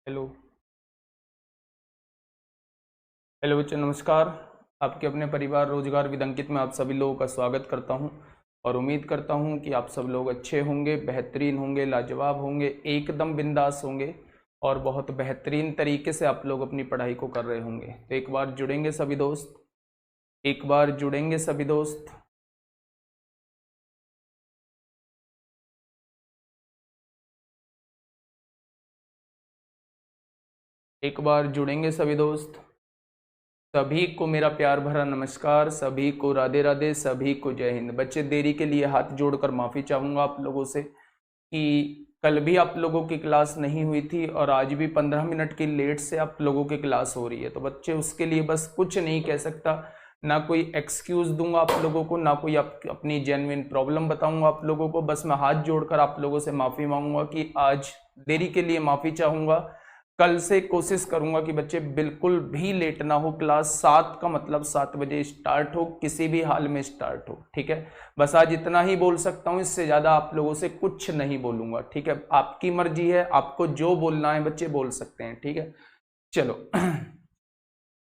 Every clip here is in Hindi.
हेलो हेलो बच्चों, नमस्कार। आपके अपने परिवार रोजगार विद अंकित में आप सभी लोगों का स्वागत करता हूं और उम्मीद करता हूं कि आप सब लोग अच्छे होंगे, बेहतरीन होंगे, लाजवाब होंगे, एकदम बिंदास होंगे और बहुत बेहतरीन तरीके से आप लोग अपनी पढ़ाई को कर रहे होंगे। तो एक बार जुड़ेंगे सभी दोस्त, एक बार जुड़ेंगे सभी दोस्त। एक बार जुड़ेंगे सभी दोस्त। सभी को मेरा प्यार भरा नमस्कार, सभी को राधे राधे, सभी को जय हिंद। बच्चे, देरी के लिए हाथ जोड़कर माफ़ी चाहूँगा आप लोगों से कि कल भी आप लोगों की क्लास नहीं हुई थी और आज भी 15 मिनट की लेट से आप लोगों की क्लास हो रही है। तो बच्चे, उसके लिए बस कुछ नहीं कह सकता, ना कोई एक्सक्यूज दूंगा आप लोगों को, ना कोई अपनी जेन्युइन प्रॉब्लम बताऊंगा आप लोगों को। बस मैं हाथ जोड़कर आप लोगों से माफ़ी मांगूंगा कि आज देरी के लिए माफ़ी चाहूँगा। कल से कोशिश करूंगा कि बच्चे बिल्कुल भी लेट ना हो। क्लास 7 का मतलब 7 बजे स्टार्ट हो, किसी भी हाल में स्टार्ट हो, ठीक है। बस आज इतना ही बोल सकता हूं, इससे ज़्यादा आप लोगों से कुछ नहीं बोलूंगा, ठीक है। आपकी मर्जी है, आपको जो बोलना है बच्चे बोल सकते हैं, ठीक है। चलो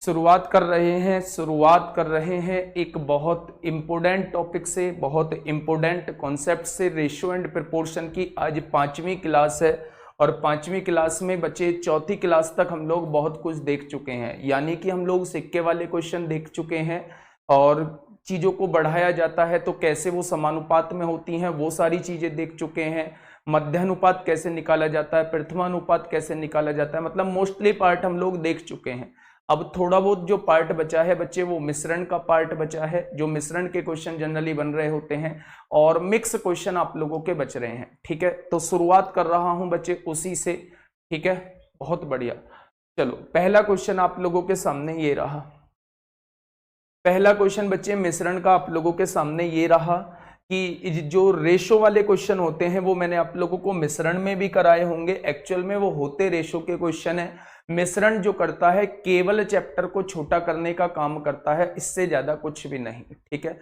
शुरुआत कर रहे हैं एक बहुत इंपोर्टेंट टॉपिक से, बहुत इंपोर्टेंट कॉन्सेप्ट से। रेशियो एंड प्रोपोर्शन की आज 5वीं क्लास है और 5वीं क्लास में बच्चे 4थी क्लास तक हम लोग बहुत कुछ देख चुके हैं। यानी कि हम लोग सिक्के वाले क्वेश्चन देख चुके हैं और चीज़ों को बढ़ाया जाता है तो कैसे वो समानुपात में होती हैं वो सारी चीज़ें देख चुके हैं। मध्यानुपात कैसे निकाला जाता है, प्रथमानुपात कैसे निकाला जाता है, मतलब मोस्टली पार्ट हम लोग देख चुके हैं। अब थोड़ा बहुत जो पार्ट बचा है बच्चे, वो मिश्रण का पार्ट बचा है, जो मिश्रण के क्वेश्चन जनरली बन रहे होते हैं और मिक्स क्वेश्चन आप लोगों के बच रहे हैं, ठीक है। तो शुरुआत कर रहा हूं बच्चे उसी से, ठीक है। बहुत बढ़िया। चलो, पहला क्वेश्चन आप लोगों के सामने ये रहा। पहला क्वेश्चन बच्चे मिश्रण का आप लोगों के सामने ये रहा कि जो रेशो वाले क्वेश्चन होते हैं वो मैंने आप लोगों को मिश्रण में भी कराए होंगे। एक्चुअल में वो होते रेशो के क्वेश्चन है। मिश्रण जो करता है केवल चैप्टर को छोटा करने का काम करता है, इससे ज्यादा कुछ भी नहीं, ठीक है।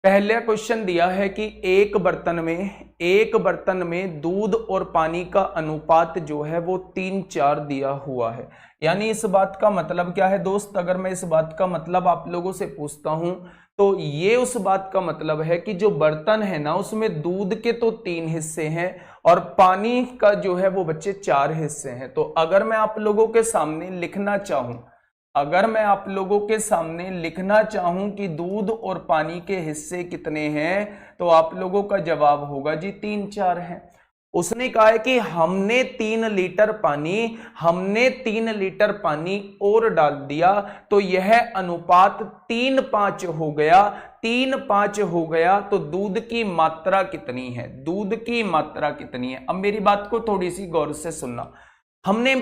पहला क्वेश्चन दिया है कि एक बर्तन में दूध और पानी का अनुपात जो है वो 3:4 दिया हुआ है। यानी इस बात का मतलब क्या है दोस्त? अगर मैं इस बात का मतलब आप लोगों से पूछता हूं तो ये उस बात का मतलब है कि जो बर्तन है ना, उसमें दूध के तो 3 हिस्से हैं और पानी का जो है वो बच्चे 4 हिस्से हैं। तो अगर मैं आप लोगों के सामने लिखना चाहूं कि दूध और पानी के हिस्से कितने हैं, तो आप लोगों का जवाब होगा जी 3-4 है। उसने कहा है कि हमने 3 लीटर पानी और डाल दिया तो यह अनुपात 3:5 हो गया। 3:5 हो गया तो दूध की मात्रा कितनी है? अब मेरी बात को थोड़ी सी गौर से सुनना। हमने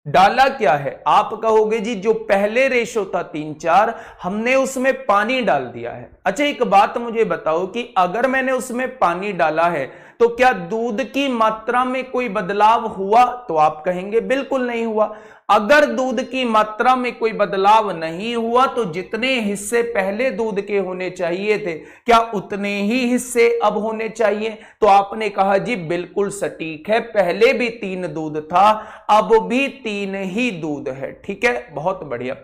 डाला क्या है? आप कहोगे जी जो पहले रेशो था 3:4, हमने उसमें पानी डाल दिया है। अच्छा, एक बात मुझे बताओ कि अगर मैंने उसमें पानी डाला है तो क्या दूध की मात्रा में कोई बदलाव हुआ? तो आप कहेंगे बिल्कुल नहीं हुआ। अगर दूध की मात्रा में कोई बदलाव नहीं हुआ तो जितने हिस्से पहले दूध के होने चाहिए थे, क्या उतने ही हिस्से अब होने चाहिए? तो आपने कहा जी बिल्कुल सटीक है, पहले भी 3 दूध था, अब भी 3 ही दूध है, ठीक है। बहुत बढ़िया।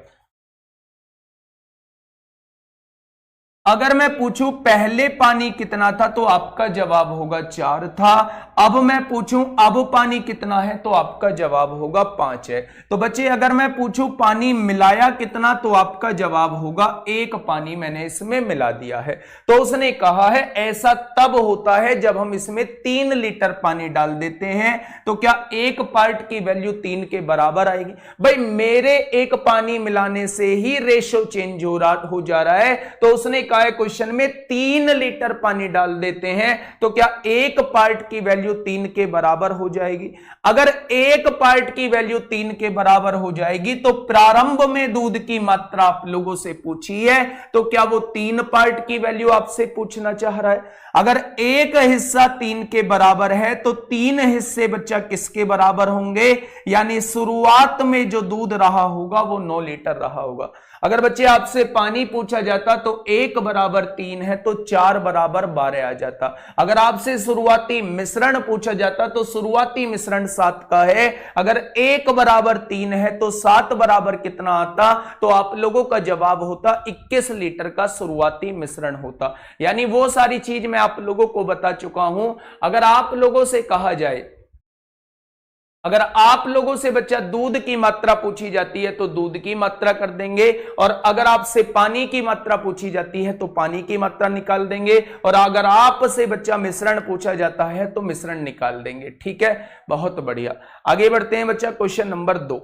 अगर मैं पूछूं पहले पानी कितना था तो आपका जवाब होगा 4 था। अब मैं पूछूं अब पानी कितना है तो आपका जवाब होगा 5 है। तो बच्चे, अगर मैं पूछूं पानी मिलाया कितना तो आपका जवाब होगा 1 पानी मैंने इसमें मिला दिया है। तो उसने कहा है ऐसा तब होता है जब हम इसमें 3 लीटर पानी डाल देते हैं तो क्या 1 पार्ट की वैल्यू 3 के बराबर आएगी? भाई, मेरे 1 पानी मिलाने से ही रेशो चेंज हो जा रहा है। तो उसने कहा है क्वेश्चन में 3 लीटर पानी डाल देते हैं तो क्या 1 पार्ट की वैल्यू 3 के बराबर हो जाएगी? अगर 1 पार्ट की वैल्यू 3 के बराबर हो जाएगी तो प्रारंभ में दूध की मात्रा आप लोगों से पूछी है, तो क्या वो 3 पार्ट की वैल्यू आपसे पूछना चाह रहा है? अगर एक हिस्सा 3 के बराबर है तो 3 हिस्से बच्चा किसके बराबर होंगे? यानी शुरुआत में जो दूध रहा होगा वो 9 लीटर रहा होगा। अगर बच्चे आपसे पानी पूछा जाता तो 1 बराबर 3 है तो 4 बराबर 12 आ जाता। अगर आपसे शुरुआती मिश्रण पूछा जाता तो शुरुआती मिश्रण 7 का है, अगर 1 बराबर 3 है तो 7 बराबर कितना आता, तो आप लोगों का जवाब होता 21 लीटर का शुरुआती मिश्रण होता। यानी वो सारी चीज मैं आप लोगों को बता चुका हूं। अगर आप लोगों से कहा जाए, अगर आप लोगों से बच्चा दूध की मात्रा पूछी जाती है तो दूध की मात्रा कर देंगे, और अगर आपसे पानी की मात्रा पूछी जाती है तो पानी की मात्रा निकाल देंगे, और अगर आपसे बच्चा मिश्रण पूछा जाता है तो मिश्रण निकाल देंगे। ठीक है, बहुत बढ़िया। आगे बढ़ते हैं बच्चा, क्वेश्चन नंबर 2।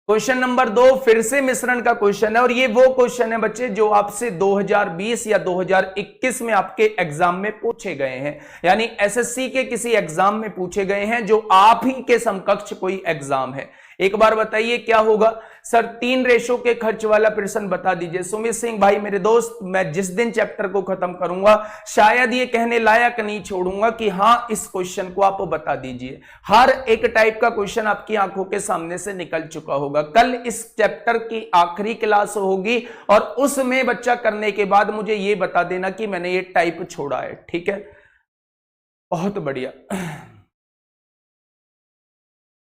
क्वेश्चन नंबर 2 फिर से मिश्रण का क्वेश्चन है, और ये वो क्वेश्चन है बच्चे जो आपसे 2020 या 2021 में आपके एग्जाम में पूछे गए हैं, यानी एसएससी के किसी एग्जाम में पूछे गए हैं जो आप ही के समकक्ष कोई एग्जाम है। एक बार बताइए क्या होगा सर? 3 रेशो के खर्च वाला प्रश्न बता दीजिए। सुमित सिंह भाई मेरे दोस्त, मैं जिस दिन चैप्टर को खत्म करूंगा शायद ये कहने लायक नहीं छोड़ूंगा कि हां इस क्वेश्चन को आप बता दीजिए। हर एक टाइप का क्वेश्चन आपकी आंखों के सामने से निकल चुका होगा। कल इस चैप्टर की आखिरी क्लास होगी और उसमें बच्चा करने के बाद मुझे ये बता देना कि मैंने ये टाइप छोड़ा है। ठीक है, बहुत बढ़िया।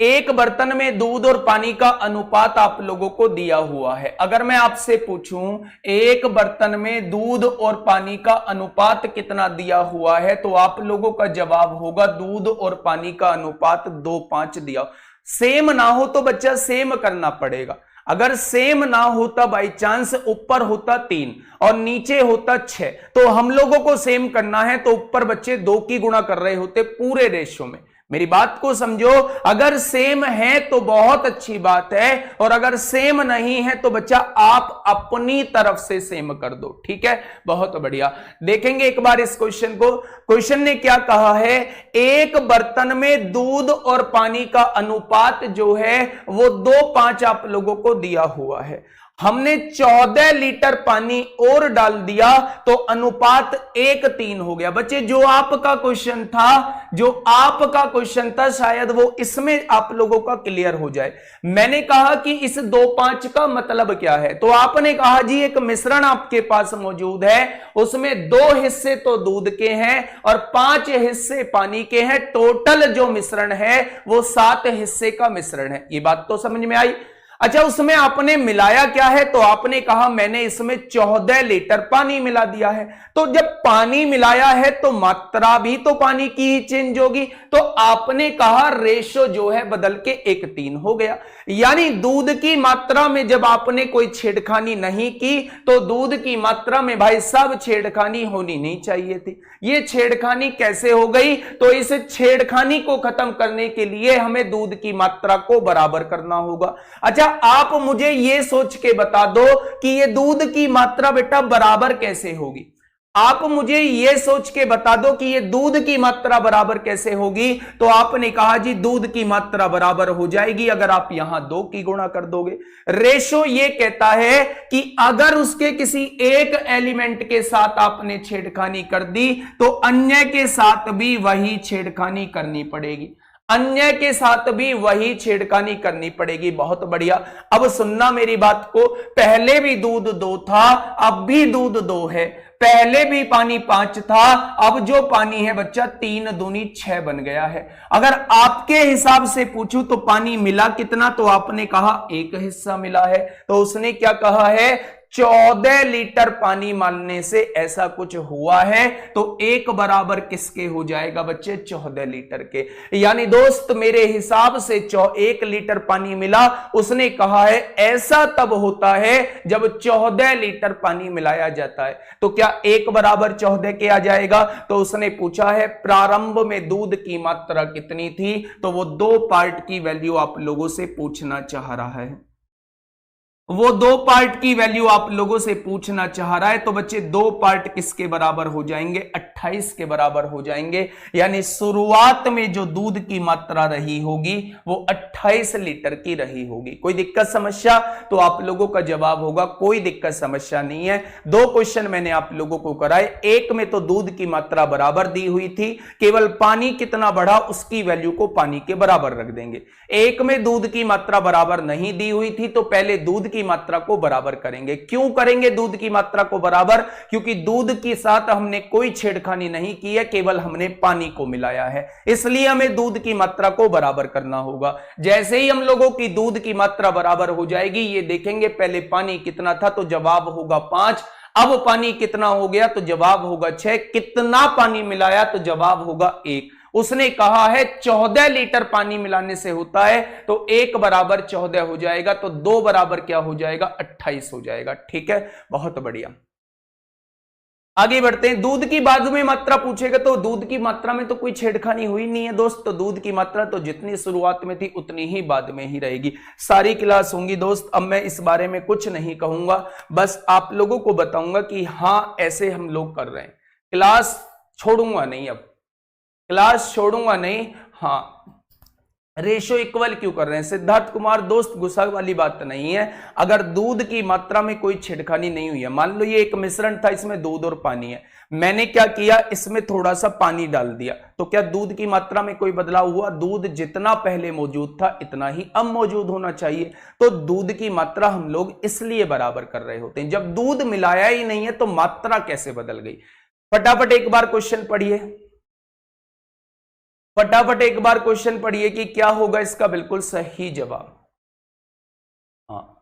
एक बर्तन में दूध और पानी का अनुपात आप लोगों को दिया हुआ है। अगर मैं आपसे पूछूं एक बर्तन में दूध और पानी का अनुपात कितना दिया हुआ है, तो आप लोगों का जवाब होगा दूध और पानी का अनुपात 2:5 दिया। सेम ना हो तो बच्चा सेम करना पड़ेगा। अगर सेम ना होता, बाई चांस ऊपर होता 3 और नीचे होता 6, तो हम लोगों को सेम करना है तो ऊपर बच्चे 2 की गुणा कर रहे होते पूरे रेशियो में। मेरी बात को समझो, अगर सेम है तो बहुत अच्छी बात है, और अगर सेम नहीं है तो बच्चा आप अपनी तरफ से सेम कर दो। ठीक है, बहुत बढ़िया। देखेंगे एक बार इस क्वेश्चन को। क्वेश्चन ने क्या कहा है? एक बर्तन में दूध और पानी का अनुपात जो है वो 2:5 आप लोगों को दिया हुआ है। हमने 14 लीटर पानी और डाल दिया तो अनुपात 1:3 हो गया। बच्चे जो आपका क्वेश्चन था, शायद वो इसमें आप लोगों का क्लियर हो जाए। मैंने कहा कि इस 2:5 का मतलब क्या है, तो आपने कहा जी एक मिश्रण आपके पास मौजूद है, उसमें 2 हिस्से तो दूध के हैं और 5 हिस्से पानी के हैं। टोटल जो मिश्रण है वो 7 हिस्से का मिश्रण है। ये बात तो समझ में आई। अच्छा, उसमें आपने मिलाया क्या है? तो आपने कहा मैंने इसमें 14 लीटर पानी मिला दिया है। तो जब पानी मिलाया है तो मात्रा भी तो पानी की ही चेंज होगी, तो आपने कहा रेशो जो है बदल के 1:3 हो गया। यानी दूध की मात्रा में जब आपने कोई छेड़खानी नहीं की तो दूध की मात्रा में भाई साहब छेड़खानी होनी नहीं चाहिए थी। ये छेड़खानी कैसे हो गई? तो इस छेड़खानी को खत्म करने के लिए हमें दूध की मात्रा को बराबर करना होगा। अच्छा, आप मुझे यह सोच के बता दो कि ये दूध की मात्रा बेटा बराबर कैसे होगी। आप मुझे यह सोच के बता दो कि ये दूध की मात्रा बराबर कैसे होगी। तो आपने कहा जी दूध की मात्रा बराबर हो जाएगी अगर आप यहां 2 की गुणा कर दोगे। रेशो ये कहता है कि अगर उसके किसी एक एलिमेंट के साथ आपने छेड़खानी कर दी तो अन्य के साथ भी वही छेड़खानी करनी पड़ेगी, अन्य के साथ भी वही छेड़खानी करनी पड़ेगी। बहुत बढ़िया। अब सुनना मेरी बात को, पहले भी दूध 2 था, अब भी दूध 2 है। पहले भी पानी 5 था, अब जो पानी है बच्चा 3 दूनी 6 बन गया है। अगर आपके हिसाब से पूछूं तो पानी मिला कितना, तो आपने कहा 1 हिस्सा मिला है। तो उसने क्या कहा है? 14 लीटर पानी मानने से ऐसा कुछ हुआ है, तो 1 बराबर किसके हो जाएगा बच्चे? 14 लीटर के। यानी दोस्त मेरे हिसाब से 1 लीटर पानी मिला, उसने कहा है ऐसा तब होता है जब 14 लीटर पानी मिलाया जाता है। तो क्या 1 बराबर 14 के आ जाएगा? तो उसने पूछा है प्रारंभ में दूध की मात्रा कितनी थी, तो वो 2 पार्ट की वैल्यू आप लोगों से पूछना चाह रहा है। वो 2 पार्ट की वैल्यू आप लोगों से पूछना चाह रहा है। तो बच्चे 2 पार्ट किसके बराबर हो जाएंगे? 28 के बराबर हो जाएंगे। यानी शुरुआत में जो दूध की मात्रा रही होगी वो 28 लीटर की रही होगी। कोई दिक्कत समस्या? तो आप लोगों का जवाब होगा कोई दिक्कत समस्या नहीं है। 2 क्वेश्चन मैंने आप लोगों को कराए, एक में तो दूध की मात्रा बराबर दी हुई थी, केवल पानी कितना बढ़ा उसकी वैल्यू को पानी के बराबर रख देंगे। एक में दूध की मात्रा बराबर नहीं दी हुई थी, तो पहले दूध की की मात्रा को बराबर करेंगे। क्यों करेंगे दूध की मात्रा को बराबर? क्योंकि दूध के साथ हमने कोई छेड़खानी नहीं की है, केवल हमने पानी को मिलाया है, इसलिए हमें दूध की मात्रा को बराबर करना होगा। जैसे ही हम लोगों की दूध की मात्रा बराबर हो जाएगी, ये देखेंगे पहले पानी कितना था तो जवाब होगा 5, अब पानी कितना हो गया तो जवाब होगा 6, कितना पानी मिलाया तो जवाब होगा 1। उसने कहा है 14 लीटर पानी मिलाने से होता है, तो 1 बराबर 14 हो जाएगा, तो 2 बराबर क्या हो जाएगा 28 हो जाएगा। ठीक है, बहुत बढ़िया। आगे बढ़ते हैं। दूध की बाद में मात्रा पूछेगा तो दूध की मात्रा में तो कोई छेड़खानी हुई नहीं है दोस्त, तो दूध की मात्रा तो जितनी शुरुआत में थी उतनी ही बाद में ही रहेगी। सारी क्लास होंगी दोस्त। अब मैं इस बारे में कुछ नहीं कहूंगा, बस आप लोगों को बताऊंगा कि हाँ ऐसे हम लोग कर रहे हैं। क्लास छोड़ूंगा नहीं, अब क्लास छोड़ूंगा नहीं। हाँ, रेशो इक्वल क्यों कर रहे हैं सिद्धार्थ कुमार? दोस्त गुस्सा वाली बात नहीं है। अगर दूध की मात्रा में कोई छेड़खानी नहीं हुई है, मान लो ये एक मिश्रण था, इसमें दूध और पानी है, मैंने क्या किया, इसमें थोड़ा सा पानी डाल दिया, तो क्या दूध की मात्रा में कोई बदलाव हुआ? दूध जितना पहले मौजूद था इतना ही अब मौजूद होना चाहिए। तो दूध की मात्रा हम लोग इसलिए बराबर कर रहे होते हैं। जब दूध मिलाया ही नहीं है तो मात्रा कैसे बदल गई? फटाफट एक बार क्वेश्चन पढ़िए, फटाफट एक बार क्वेश्चन पढ़िए कि क्या होगा इसका बिल्कुल सही जवाब। हाँ,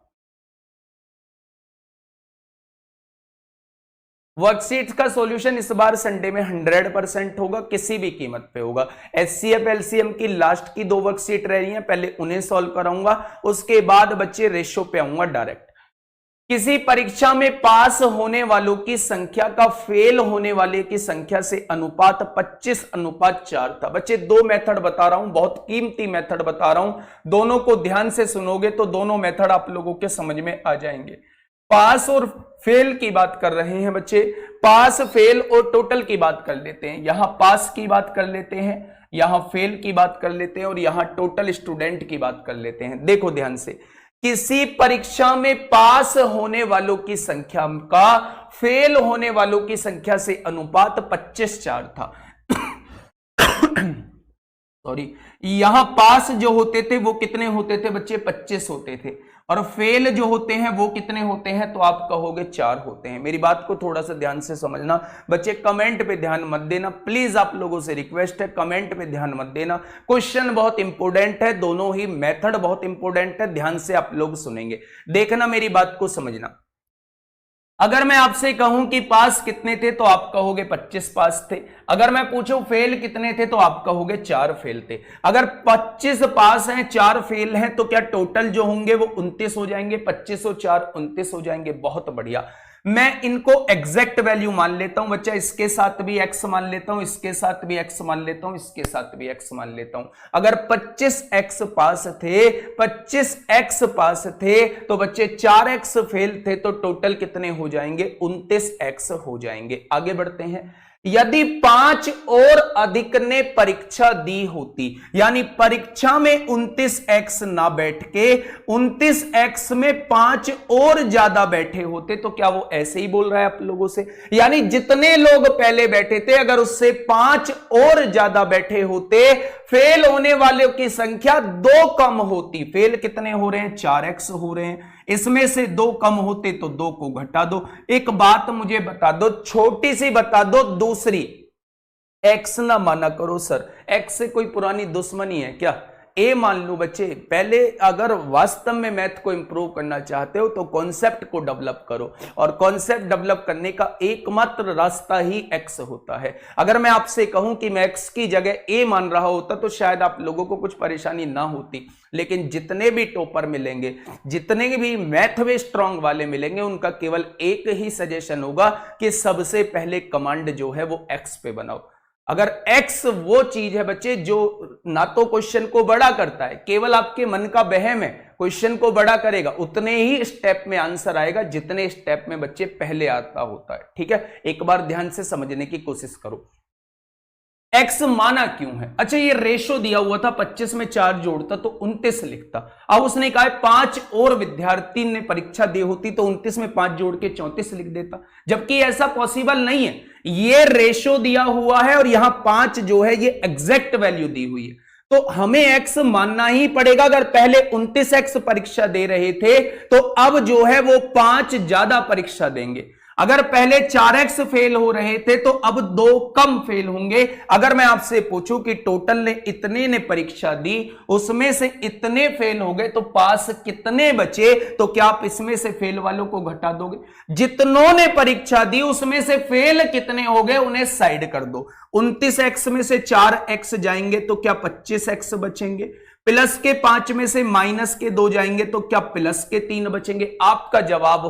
वर्कशीट का सॉल्यूशन इस बार संडे में 100% होगा, किसी भी कीमत पे होगा। एचसीएफ एलसीएम की लास्ट की 2 वर्कशीट रह रही हैं, पहले उन्हें सॉल्व कराऊंगा, उसके बाद बच्चे रेशो पे आऊंगा डायरेक्ट। किसी परीक्षा में पास होने वालों की संख्या का फेल होने वाले की संख्या से अनुपात 25:4 था। बच्चे 2 मेथड बता रहा हूं, बहुत कीमती मेथड बता रहा हूं, दोनों को ध्यान से सुनोगे तो दोनों मेथड आप लोगों के समझ में आ जाएंगे। पास और फेल की बात कर रहे हैं बच्चे, पास फेल और टोटल की बात कर लेते हैं। यहां पास की बात कर लेते हैं, यहां फेल की बात कर लेते हैं, और यहां टोटल स्टूडेंट की बात कर लेते हैं। देखो ध्यान से, किसी परीक्षा में पास होने वालों की संख्या का फेल होने वालों की संख्या से अनुपात 25:4 था। सॉरी, यहां पास जो होते थे वो कितने होते थे बच्चे? 25 होते थे, और फेल जो होते हैं वो कितने होते हैं? तो आप कहोगे 4 होते हैं। मेरी बात को थोड़ा सा ध्यान से समझना बच्चे, कमेंट पे ध्यान मत देना प्लीज, आप लोगों से रिक्वेस्ट है, कमेंट पे ध्यान मत देना। क्वेश्चन बहुत इंपॉर्टेंट है, दोनों ही मेथड बहुत इंपॉर्टेंट है, ध्यान से आप लोग सुनेंगे, देखना, मेरी बात को समझना। अगर मैं आपसे कहूं कि पास कितने थे तो आप कहोगे 25 पास थे। अगर मैं पूछूं फेल कितने थे तो आप कहोगे 4 फेल थे। अगर 25 पास हैं 4 फेल हैं तो क्या टोटल जो होंगे वो 29 हो जाएंगे? 25 और 4 29 हो जाएंगे। बहुत बढ़िया, मैं इनको एग्जैक्ट वैल्यू मान लेता हूं बच्चा, इसके साथ भी x मान लेता हूं, इसके साथ भी x मान लेता हूं, इसके साथ भी x मान लेता हूं। अगर 25x पास थे, 25x पास थे तो बच्चे 4x फेल थे, तो टोटल कितने हो जाएंगे? 29x हो जाएंगे। आगे बढ़ते हैं। यदि 5 और अधिक ने परीक्षा दी होती, यानी परीक्षा में 29x ना बैठ के 29x में 5 और ज्यादा बैठे होते, तो क्या वो ऐसे ही बोल रहा है आप लोगों से? यानी जितने लोग पहले बैठे थे अगर उससे 5 और ज्यादा बैठे होते, फेल होने वालों की संख्या 2 कम होती। फेल कितने हो रहे हैं? 4x हो रहे हैं, इसमें से 2 कम होते तो 2 को घटा दो। एक बात मुझे बता दो, छोटी सी बता दो, दूसरी, x ना माना करो सर, x से कोई पुरानी दुश्मनी है क्या? ए मान लो बच्चे। पहले अगर वास्तव में मैथ को इंप्रूव करना चाहते हो तो कॉन्सेप्ट को डेवलप करो, और कॉन्सेप्ट डेवलप करने का एकमात्र रास्ता ही एक्स होता है। अगर मैं आपसे कहूं कि मैं एक्स की जगह ए मान रहा होता तो शायद आप लोगों को कुछ परेशानी ना होती, लेकिन जितने भी टॉपर मिलेंगे, जितने भी मैथ में स्ट्रांग वाले मिलेंगे, उनका केवल एक ही सजेशन होगा कि सबसे पहले कमांड जो है वो एक्स पे बनाओ। अगर x वो चीज है बच्चे जो ना तो क्वेश्चन को बड़ा करता है, केवल आपके मन का वहम है, क्वेश्चन को बड़ा करेगा उतने ही स्टेप में आंसर आएगा जितने स्टेप में बच्चे पहले आता होता है। ठीक है, एक बार ध्यान से समझने की कोशिश करो। x माना क्यों है? अच्छा, ये रेशो दिया हुआ था, 25 में 4 जोड़ता तो 29 लिखता। अब उसने कहा 5 और विद्यार्थी ने परीक्षा दी होती तो 29 में 5 जोड़ के 34 लिख देता, जबकि ऐसा पॉसिबल नहीं है। ये रेशो दिया हुआ है और यहां 5 जो है ये एग्जैक्ट वैल्यू दी हुई है। तो हमें x मानना ही पड़ेगा। अगर पहले 29x परीक्षा दे रहे थे तो अब जो है वो 5 ज्यादा परीक्षा देंगे। अगर पहले 4x फेल हो रहे थे तो अब 2 कम फेल होंगे। अगर मैं आपसे पूछूं कि टोटल ने इतने ने परीक्षा दी, उसमें से इतने फेल हो गए तो पास कितने बचे, तो क्या आप इसमें से फेल वालों को घटा दोगे? जितनों ने परीक्षा दी उसमें से फेल कितने हो गए उन्हें साइड कर दो। 29x में से 4x जाएंगे तो क्या 25x बचेंगे? प्लस के 5 में से माइनस के 2 जाएंगे तो क्या प्लस के 3 बचेंगे? आपका जवाब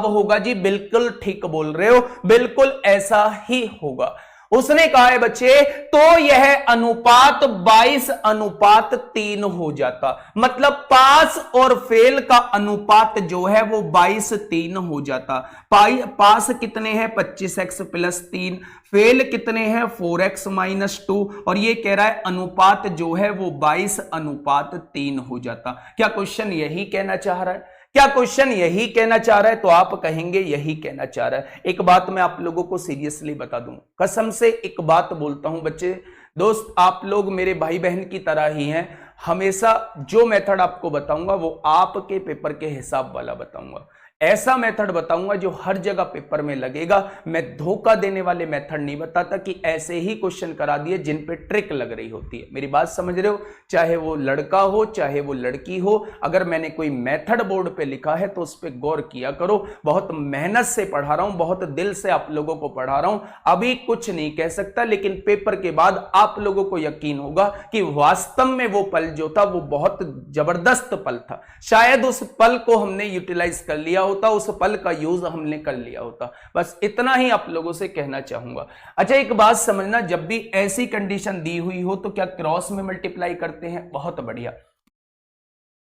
होगा जी, बिल्कुल ठीक बोल रहे हो, बिल्कुल ऐसा ही होगा। उसने कहा है बच्चे, तो यह अनुपात 22:3 हो जाता, मतलब पास और फेल का अनुपात जो है वो 22:3 हो जाता। पास कितने हैं 25x प्लस 3, फेल कितने हैं 4x माइनस 2, और ये कह रहा है अनुपात जो है वो 22:3 हो जाता। क्या क्वेश्चन यही कहना चाह रहा है? क्या क्वेश्चन यही कहना चाह रहा है? तो आप कहेंगे यही कहना चाह रहा है। एक बात मैं आप लोगों को सीरियसली बता दूं, कसम से एक बात बोलता हूं बच्चे, दोस्त, आप लोग मेरे भाई बहन की तरह ही हैं। हमेशा जो मेथड आपको बताऊंगा वो आपके पेपर के हिसाब वाला बताऊंगा, ऐसा मेथड बताऊंगा जो हर जगह पेपर में लगेगा। मैं धोखा देने वाले मेथड नहीं बताता कि ऐसे ही क्वेश्चन करा दिए जिन पे ट्रिक लग रही होती है। मेरी बात समझ रहे हो? चाहे वो लड़का हो चाहे वो लड़की हो, अगर मैंने कोई मेथड बोर्ड पे लिखा है तो उस पर गौर किया करो। बहुत मेहनत से पढ़ा रहा हूं, बहुत दिल से आप लोगों को पढ़ा रहा हूं। अभी कुछ नहीं कह सकता, लेकिन पेपर के बाद आप लोगों को यकीन होगा कि वास्तव में वो पल जो था वो बहुत जबरदस्त पल था। शायद उस पल को हमने यूटिलाइज कर लिया होता, उस पल का यूज हमने कर लिया होता। बस इतना ही आप लोगों से कहना चाहूंगा। अच्छा, एक बात समझना, जब भी ऐसी कंडीशन दी हुई हो तो क्या क्रॉस में मल्टीप्लाई करते हैं? बहुत बढ़िया।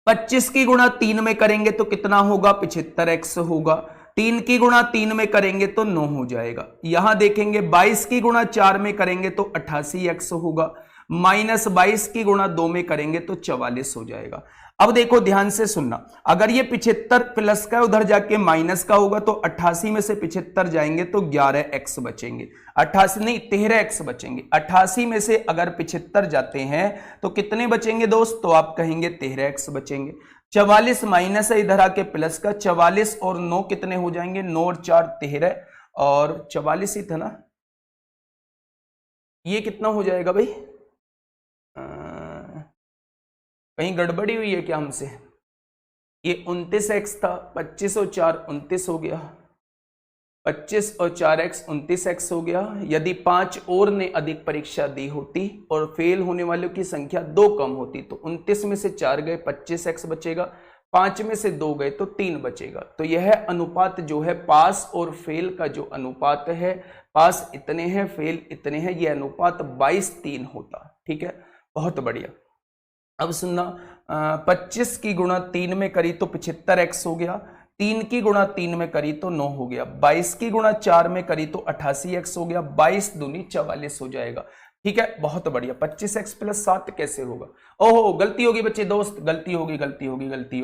25 की गुणा 3 में करेंगे तो कितना होगा? 75x होगा। 3 की गुणा 3 में करेंगे तो 9 हो जाएगा। यहां देखेंगे 22 की गुणा 4 में करेंगे तो 88x होगा। माइनस 22 की गुणा 2 में करेंगे तो 44 हो जाएगा। अब देखो ध्यान से सुनना, अगर ये 75 प्लस का उधर जाके माइनस का होगा तो 88 में से 75 जाएंगे तो 11x बचेंगे। 88 नहीं 13x बचेंगे। 88 में से अगर 75 जाते हैं तो कितने बचेंगे दोस्त? तो आप कहेंगे 13x बचेंगे। 44 माइनस है, इधर आके प्लस का, 44 और 9 कितने हो जाएंगे? 9 और 4 13, और 44 ही था ना, ये कितना हो जाएगा भाई? कहीं गड़बड़ी हुई है क्या हमसे? ये 29x था, 25 और 4 29 हो गया, 25 और 4x 29x हो गया। यदि 5 और ने अधिक परीक्षा दी होती और फेल होने वालों की संख्या 2 कम होती तो 29 में से 4 गए 25x बचेगा, 5 में से 2 गए तो 3 बचेगा। तो यह अनुपात जो है पास और फेल का जो अनुपात है, पास इतने हैं फेल इतने हैं, यह अनुपात 22:3 होता। ठीक है, बहुत बढ़िया। अब सुनना, 25 की गुणा 3 में करी तो 75x हो गया, 3 की गुणा 3 में करी तो 9 हो गया, 22 की गुणा 4 में करी तो 88x हो गया, 22 दूनी 44 हो जाएगा। ठीक है, बहुत बढ़िया। 25x प्लस 7 कैसे होगा? ओहो, गलती होगी बच्चे, दोस्त, गलती हो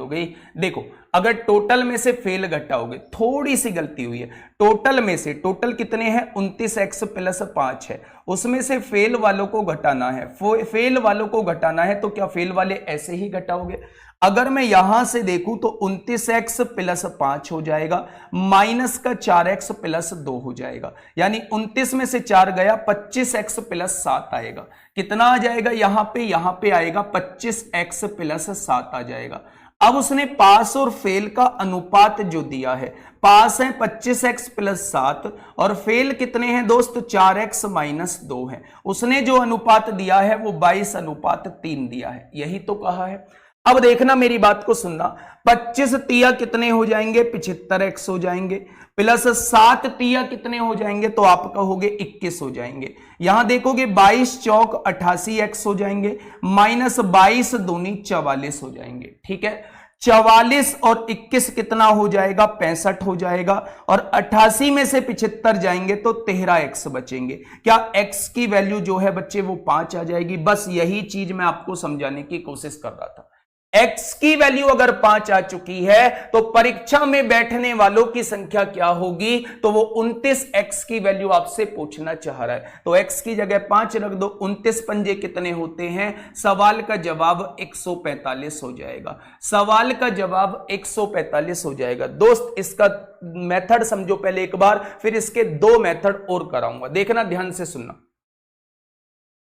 गई। देखो, अगर टोटल में से फेल घटाओगे, थोड़ी सी गलती हुई है। टोटल में से, टोटल कितने हैं? 29x प्लस 5 है, उसमें से फेल वालों को घटाना है। फेल वालों को घटाना है तो क्या फेल वाले ऐसे ही घटाओगे? अगर मैं यहां से देखूं तो 29x प्लस 5 हो जाएगा, माइनस का 4x प्लस 2 हो जाएगा, यानी 29 में से 4 गया, 25x प्लस 7 आएगा। कितना आ जाएगा? यहां पे आएगा 25x प्लस 7 आ जाएगा। अब उसने पास और फेल का अनुपात जो दिया है, पास है 25x प्लस 7 और फेल कितने हैं दोस्त? 4x माइनस 2 है। उसने जो अनुपात दिया है वो 22:3 दिया है, यही तो कहा है। अब देखना, मेरी बात को सुनना, 25 तिया कितने हो जाएंगे? 75x हो जाएंगे, प्लस 7 तिया कितने हो जाएंगे? तो आप कहोगे 21 हो जाएंगे। यहां देखोगे 22 चौक 88x हो जाएंगे, माइनस 22 दूनी 44 हो जाएंगे। ठीक है, 44 और 21 कितना हो जाएगा? 65 हो जाएगा, और 88 में से 75 जाएंगे तो 13x बचेंगे। क्या x की वैल्यू जो है बच्चे वो 5 आ जाएगी? बस यही चीज मैं आपको समझाने की कोशिश कर रहा था। x की वैल्यू अगर 5 आ चुकी है तो परीक्षा में बैठने वालों की संख्या क्या होगी, तो वो 29x की वैल्यू आपसे पूछना चाह रहा है। तो x की जगह 5 रख दो, 29 पंजे कितने होते हैं, सवाल का जवाब 145 हो जाएगा। सवाल का जवाब 145 हो जाएगा। दोस्त इसका मेथड समझो पहले एक बार, फिर इसके 2 मेथड और कराऊंगा, देखना ध्यान से सुनना।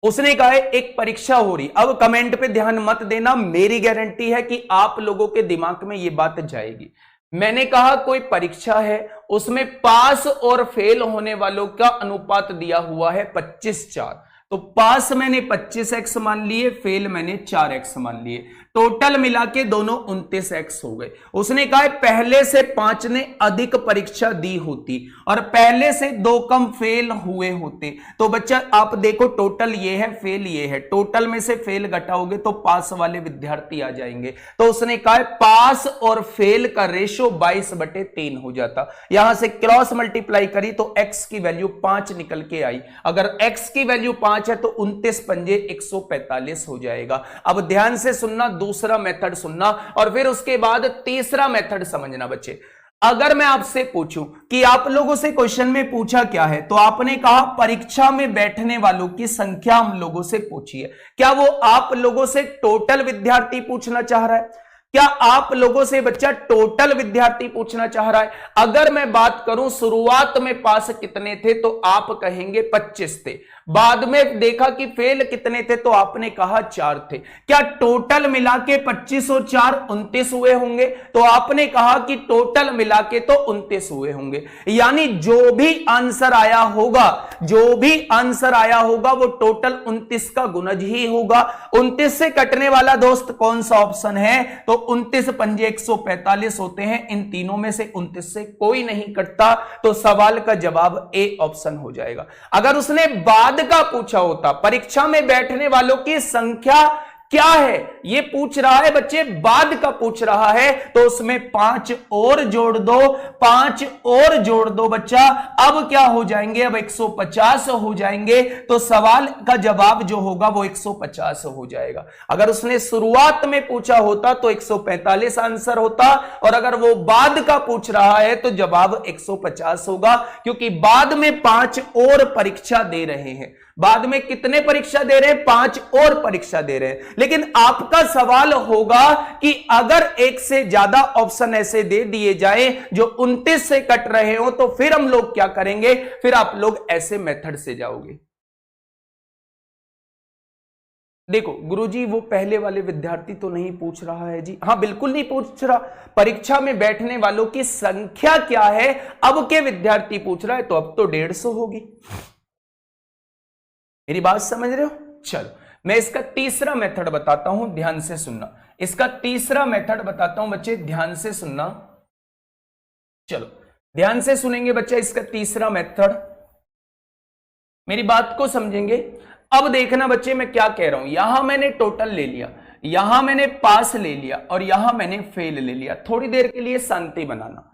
उसने कहा है एक परीक्षा हो रही, अब कमेंट पे ध्यान मत देना, मेरी गारंटी है कि आप लोगों के दिमाग में ये बात जाएगी। मैंने कहा कोई परीक्षा है, उसमें पास और फेल होने वालों का अनुपात दिया हुआ है 25:4, तो पास मैंने 25x मान लिए, फेल मैंने 4x मान लिए, टोटल मिला के दोनों 29x हो गए। उसने कहा पहले से 5 ने अधिक परीक्षा दी होती और पहले से 2 कम फेल हुए होते, तो बच्चा आप देखो टोटल ये है, फेल ये है, टोटल में से फेल घटाओगे तो पास वाले विद्यार्थी आ जाएंगे। तो उसने कहा पास और फेल का रेशो 22/3 हो जाता। यहां से क्रॉस मल्टीप्लाई करी तो x की वैल्यू 5 निकल के आई। अगर x की वैल्यू 5 है तो 29 पंजे 145 हो जाएगा। अब ध्यान से सुनना, दूसरा मेथड सुनना और फिर उसके बाद तीसरा मेथड समझना बच्चे। अगर मैं आपसे पूछूं कि आप लोगों से क्वेश्चन में पूछा क्या है, तो आपने कहा परीक्षा में बैठने वालों की संख्या हम लोगों से पूछी है। क्या वो आप लोगों से टोटल विद्यार्थी पूछना चाह रहा है? क्या आप लोगों से बच्चा टोटल विद्यार्थी पूछना चाह रहा है? अगर मैं बात करूं शुरुआत में पास कितने थे तो आप कहेंगे 25 थे, बाद में देखा कि फेल कितने थे तो आपने कहा 4 थे। क्या टोटल मिला के 25 और 4 29 हुए होंगे? तो आपने कहा कि टोटल मिला के तो 29 हुए होंगे। यानी जो भी आंसर आया होगा, जो भी आंसर आया होगा वो टोटल 29 का गुणज ही होगा। 29 से कटने वाला दोस्त कौन सा ऑप्शन है? तो 29 पंजे 145 होते हैं, इन तीनों में से 29 से कोई नहीं कटता, तो सवाल का जवाब ए ऑप्शन हो जाएगा। अगर उसने बाद का पूछा होता परीक्षा में बैठने वालों की संख्या क्या है ये पूछ रहा है बच्चे, बाद का पूछ रहा है, तो उसमें 5 और जोड़ दो, 5 और जोड़ दो बच्चा। अब क्या हो जाएंगे? अब 150 हो जाएंगे, तो सवाल का जवाब जो होगा वो 150 हो जाएगा। अगर उसने शुरुआत में पूछा होता तो 145 आंसर होता, और अगर वो बाद का पूछ रहा है तो जवाब 150 होगा, क्योंकि बाद में 5 और परीक्षा दे रहे हैं। बाद में कितने परीक्षा दे रहे हैं? 5 और परीक्षा दे रहे हैं। लेकिन आपका सवाल होगा कि अगर एक से ज्यादा ऑप्शन ऐसे दे दिए जाए जो 29 से कट रहे हो, तो फिर हम लोग क्या करेंगे? फिर आप लोग ऐसे मेथड से जाओगे। देखो गुरुजी वो पहले वाले विद्यार्थी तो नहीं पूछ रहा है जी। हाँ बिल्कुल नहीं पूछ रहा, परीक्षा में बैठने वालों की संख्या क्या है अब के विद्यार्थी पूछ रहा है, तो अब तो 150 होगी। मेरी बात समझ रहे हो? चलो मैं इसका तीसरा मेथड बताता हूं, ध्यान से सुनना। इसका तीसरा मेथड बताता हूं बच्चे, ध्यान से सुनना। चलो ध्यान से सुनेंगे बच्चे इसका तीसरा मेथड, मेरी बात को समझेंगे। अब देखना बच्चे मैं क्या कह रहा हूं। यहां मैंने टोटल ले लिया, यहां मैंने पास ले लिया और यहां मैंने फेल ले लिया। थोड़ी देर के लिए शांति बनाना,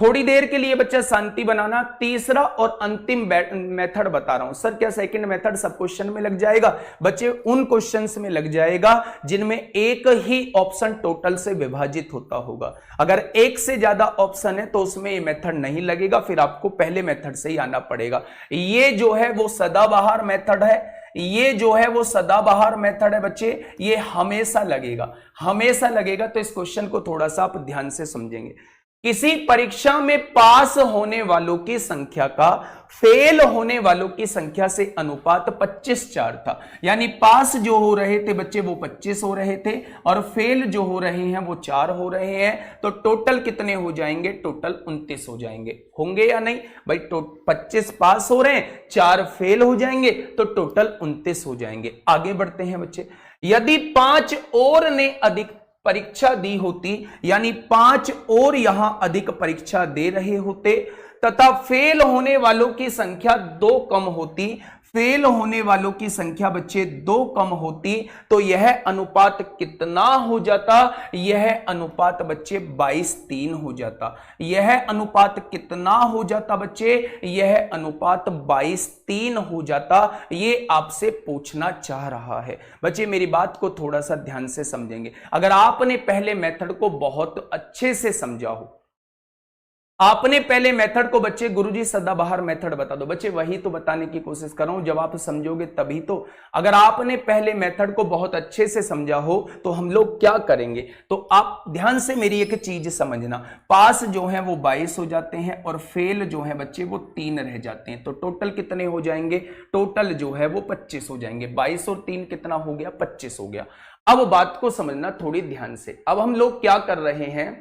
थोड़ी देर के लिए बच्चा शांति बनाना। तीसरा और अंतिम मेथड बता रहा हूं। सर क्या सेकंड मेथड सब क्वेश्चन में लग जाएगा? बच्चे उन क्वेश्चंस में लग जाएगा जिनमें एक ही ऑप्शन टोटल से विभाजित होता होगा। अगर एक से ज्यादा ऑप्शन है तो उसमें ये मेथड नहीं लगेगा, फिर आपको पहले मेथड से ही आना पड़ेगा। ये जो है वो सदाबहार मेथड है, ये जो है वो सदाबहार मेथड है बच्चे, ये हमेशा लगेगा, हमेशा लगेगा। तो इस क्वेश्चन को थोड़ा सा आप ध्यान से समझेंगे। किसी परीक्षा में पास होने वालों की संख्या का फेल होने वालों की संख्या से अनुपात 25:4 था। यानी पास जो हो रहे थे बच्चे वो 25 हो रहे थे और फेल जो हो रहे हैं वो 4 हो रहे हैं। तो टोटल कितने हो जाएंगे? टोटल 29 हो जाएंगे। होंगे या नहीं भाई? 25 पास हो रहे हैं, 4 फेल हो जाएंगे, तो टोटल 29 हो जाएंगे। आगे बढ़ते हैं बच्चे। यदि 5 और ने अधिक परीक्षा दी होती, यानी 5 और यहां अधिक परीक्षा दे रहे होते तथा फेल होने वालों की संख्या 2 कम होती, फेल होने वालों की संख्या बच्चे 2 कम होती तो यह अनुपात कितना हो जाता? यह अनुपात बच्चे 22:3 हो जाता। यह अनुपात कितना हो जाता बच्चे? यह अनुपात 22:3 हो जाता। ये आपसे पूछना चाह रहा है। बच्चे मेरी बात को थोड़ा सा ध्यान से समझेंगे। अगर आपने पहले मेथड को बहुत अच्छे से समझा हो, आपने पहले मेथड को बच्चे गुरुजी सदाबहार मेथड बता दो। बच्चे वही तो बताने की कोशिश कर रहा हूं, जब आप समझोगे तभी तो। अगर आपने पहले मेथड को बहुत अच्छे से समझा हो तो हम लोग क्या करेंगे, तो आप ध्यान से मेरी एक चीज समझना। पास जो है वो 22 हो जाते हैं और फेल जो है बच्चे वो 3 रह जाते हैं। तो टोटल कितने हो जाएंगे? टोटल जो है वो 25 हो जाएंगे। 22 और 3 कितना हो गया? 25 हो गया। अब बात को समझना थोड़ी ध्यान से। अब हम लोग क्या कर रहे हैं,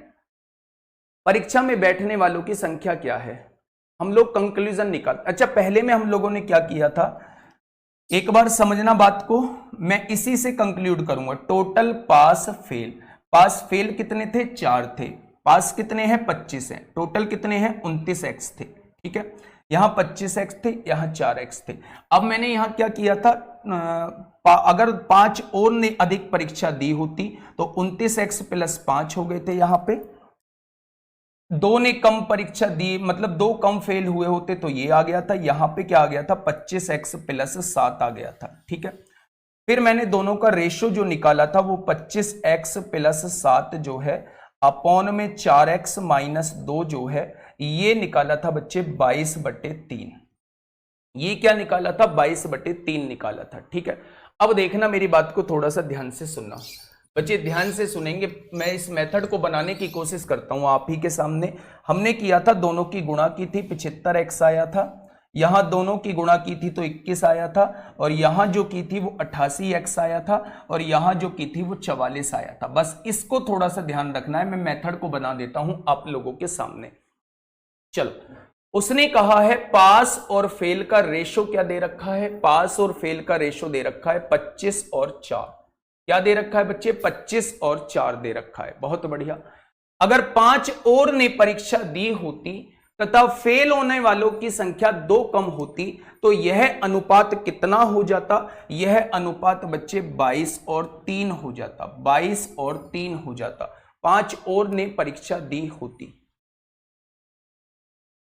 परीक्षा में बैठने वालों की संख्या क्या है, हम लोग कंक्लूजन निकाल। अच्छा, पहले में हम लोगों ने क्या किया था, एक बार समझना बात को, मैं इसी से कंक्लूड करूंगा। Total pass fail, pass fail कितने थे? 4 थे। पास कितने हैं? 25 हैं। टोटल कितने हैं? 29x थे। ठीक है, यहां 25x थे, यहां 4x थे। अब मैंने यहां क्या किया था, अगर 5 और ने अधिक परीक्षा दी होती तो 29x + 5 हो गए थे। यहां पे 2 ने कम परीक्षा दी, मतलब 2 कम फेल हुए होते तो ये आ गया था। यहां पे क्या आ गया था? 25x + 7 आ गया था। ठीक है, फिर मैंने दोनों का रेशो जो निकाला था वो 25x + 7 जो है अपॉन में 4x - 2 जो है ये निकाला था बच्चे 22/3। ये क्या निकाला था? 22/3 निकाला था। ठीक है, अब देखना मेरी बात को थोड़ा सा ध्यान से सुनना। बच्चे ध्यान से सुनेंगे, मैं इस मेथड को बनाने की कोशिश करता हूं आप ही के सामने। हमने किया था, दोनों की गुणा की थी, 75x आया था। यहां दोनों की गुणा की थी तो 21 आया था, और यहां जो की थी वो 88x आया था, और यहां जो की थी वो 44 आया था। बस इसको थोड़ा सा ध्यान रखना है। मैं मेथड को बना देता हूं आप लोगों के सामने। चलो, उसने कहा है पास और फेल का रेशो क्या दे रखा है? पास और फेल का रेशो दे रखा है 25 और 4। क्या दे रखा है बच्चे? 25 और 4 दे रखा है। बहुत बढ़िया। अगर 5 और ने परीक्षा दी होती तथा फेल होने वालों की संख्या 2 कम होती तो यह अनुपात कितना हो जाता? यह अनुपात बच्चे 22 और 3 हो जाता। 22 और 3 हो जाता। 5 और ने परीक्षा दी होती।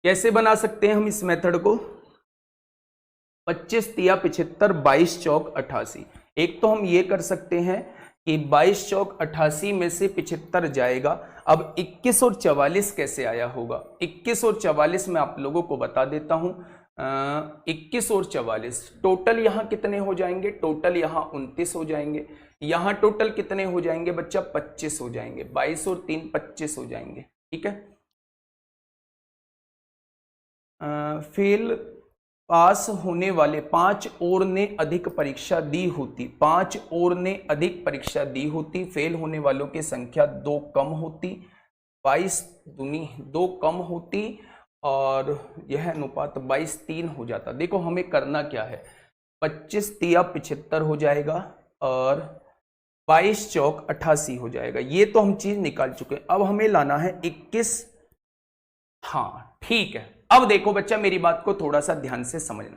कैसे बना सकते हैं हम इस मेथड को? 25 तिया 75, 22 चौक 88। एक तो हम ये कर सकते हैं कि 22 चौक 88 में से 75 जाएगा। अब 21 और 44 कैसे आया होगा? 21 और 44 में आप लोगों को बता देता हूं। 21 और 44 टोटल यहां कितने हो जाएंगे? टोटल यहां 29 हो जाएंगे। यहां टोटल कितने हो जाएंगे बच्चा? 25 हो जाएंगे। 22 और 3 25 हो जाएंगे। ठीक है, फेल पास होने वाले 5 और ने अधिक परीक्षा दी होती, 5 और ने अधिक परीक्षा दी होती, फेल होने वालों की संख्या 2 कम होती, 22 दूनी 2 कम होती, और यह अनुपात 22:3 हो जाता। देखो हमें करना क्या है, 25 तिया 75 हो जाएगा और 22 चौक 88 हो जाएगा। ये तो हम चीज निकाल चुके हैं। अब हमें लाना है 21। हाँ ठीक है, अब देखो बच्चा मेरी बात को थोड़ा सा ध्यान से समझना।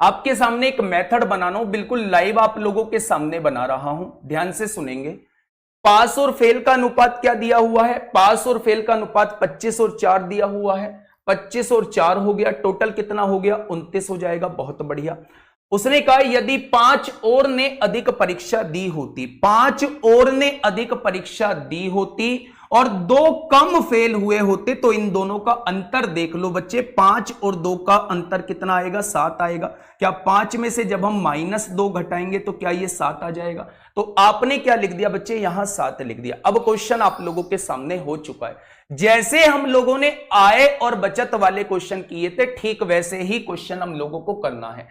आपके सामने एक मेथड बनाना हूं, बिल्कुल लाइव आप लोगों के सामने बना रहा हूं, ध्यान से सुनेंगे। पास और फेल का अनुपात क्या दिया हुआ है? पास और फेल का अनुपात 25 और 4 दिया हुआ है। 25 और 4 हो गया, टोटल कितना हो गया? 29 हो जाएगा। बहुत बढ़िया। उसने कहा यदि 5 और ने अधिक परीक्षा दी होती, 5 और ने अधिक परीक्षा दी होती और 2 कम फेल हुए होते तो इन दोनों का अंतर देख लो बच्चे। 5 और 2 का अंतर कितना आएगा? 7 आएगा। क्या 5 में से जब हम -2 घटाएंगे तो क्या ये 7 आ जाएगा? तो आपने क्या लिख दिया बच्चे? यहां 7 लिख दिया। अब क्वेश्चन आप लोगों के सामने हो चुका है। जैसे हम लोगों ने आय और बचत वाले क्वेश्चन किए थे ठीक वैसे ही क्वेश्चन हम लोगों को करना है।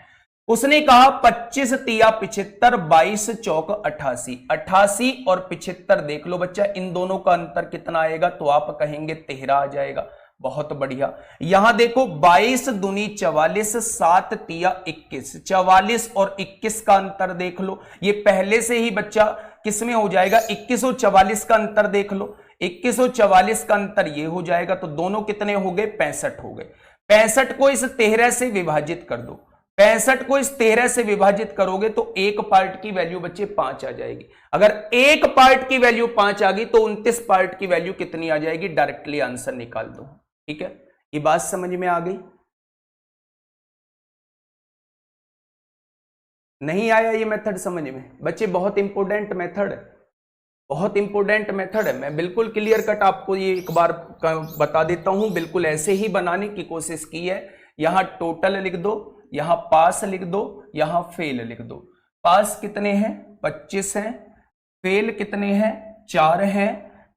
उसने कहा 25 तिया 75, 22 चौक 88। 88 और 75 देख लो बच्चा, इन दोनों का अंतर कितना आएगा? तो आप कहेंगे 13 आ जाएगा। बहुत बढ़िया। यहां देखो 22 दूनी 44, 7 तिया 21। 44 और 21 का अंतर देख लो, ये पहले से ही बच्चा किसमें हो जाएगा? 21 और 44 का अंतर देख लो। 21 और 44 का अंतर ये हो जाएगा, तो दोनों कितने हो गए? 65 हो गए। 65 को इस 13 से विभाजित कर दो। 65 को इस 13 से विभाजित करोगे तो एक पार्ट की वैल्यू बच्चे 5 आ जाएगी। अगर एक पार्ट की वैल्यू 5 आ गई तो 29 पार्ट की वैल्यू कितनी आ जाएगी, डायरेक्टली आंसर निकाल दो। ठीक है, ये बात समझ में आ गई? नहीं आया ये मेथड समझ में बच्चे? बहुत इंपॉर्टेंट मेथड है, बहुत इंपॉर्टेंट मेथड है। मैं बिल्कुल क्लियर कट आपको ये एक बार बता देता हूं, बिल्कुल ऐसे ही बनाने की कोशिश की है। यहां टोटल लिख दो, यहां पास लिख दो, यहां फेल लिख दो। पास कितने हैं, 25 हैं। फेल कितने हैं, 4 हैं।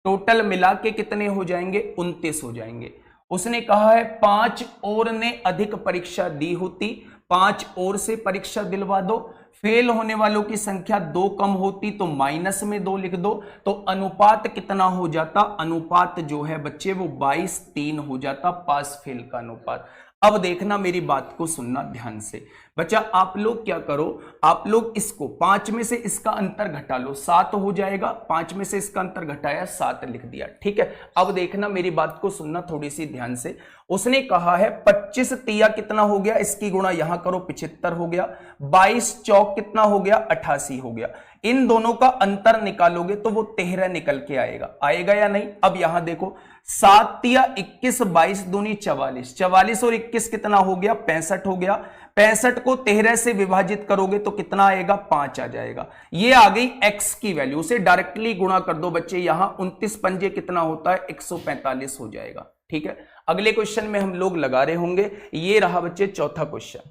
टोटल मिला के कितने हो जाएंगे, 29 हो जाएंगे। उसने कहा है 5 और ने अधिक परीक्षा दी होती, 5 और से परीक्षा दिलवा दो। फेल होने वालों की संख्या 2 कम होती तो माइनस में 2 लिख दो, तो अनुपात कितना हो जाता, अनुपात जो है बच्चे वो 22:3 हो जाता, पास फेल का अनुपात। अब देखना, मेरी बात को सुनना ध्यान से बच्चा। आप लोग क्या करो, आप लोग इसको 5 में से इसका अंतर घटा लो, 7 हो जाएगा। 5 में से इसका अंतर घटाया, 7 लिख दिया। ठीक है, अब देखना, मेरी बात को सुनना थोड़ी सी ध्यान से। उसने कहा है 25 तिया कितना हो गया, इसकी गुणा यहां करो, 75 हो गया। 22 चौक कितना हो गया, 88 हो गया। इन दोनों का अंतर निकालोगे तो वो 13 निकल के आएगा, आएगा या नहीं? अब यहां देखो, 7 तिया 21, 22 दूनी 44, 44 और 21 कितना हो गया, 65 हो गया। 65 को 13 से विभाजित करोगे तो कितना आएगा, 5 आ जाएगा। ये आ गई x की वैल्यू, उसे डायरेक्टली गुणा कर दो बच्चे। यहां 29 पंजे कितना होता है, 145 हो जाएगा। ठीक है, अगले क्वेश्चन में हम लोग लगा रहे होंगे। ये रहा बच्चे चौथा क्वेश्चन,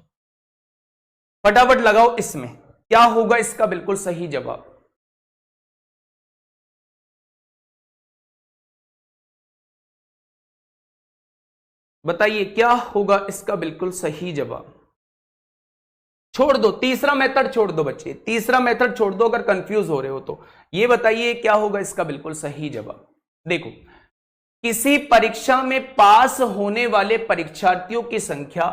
फटाफट लगाओ। इसमें क्या होगा इसका बिल्कुल सही जवाब? बताइए क्या होगा इसका बिल्कुल सही जवाब? छोड़ दो, तीसरा मेथड छोड़ दो बच्चे, तीसरा मेथड छोड़ दो अगर कंफ्यूज हो रहे हो तो। ये बताइए क्या होगा इसका बिल्कुल सही जवाब? देखो, किसी परीक्षा में पास होने वाले परीक्षार्थियों की संख्या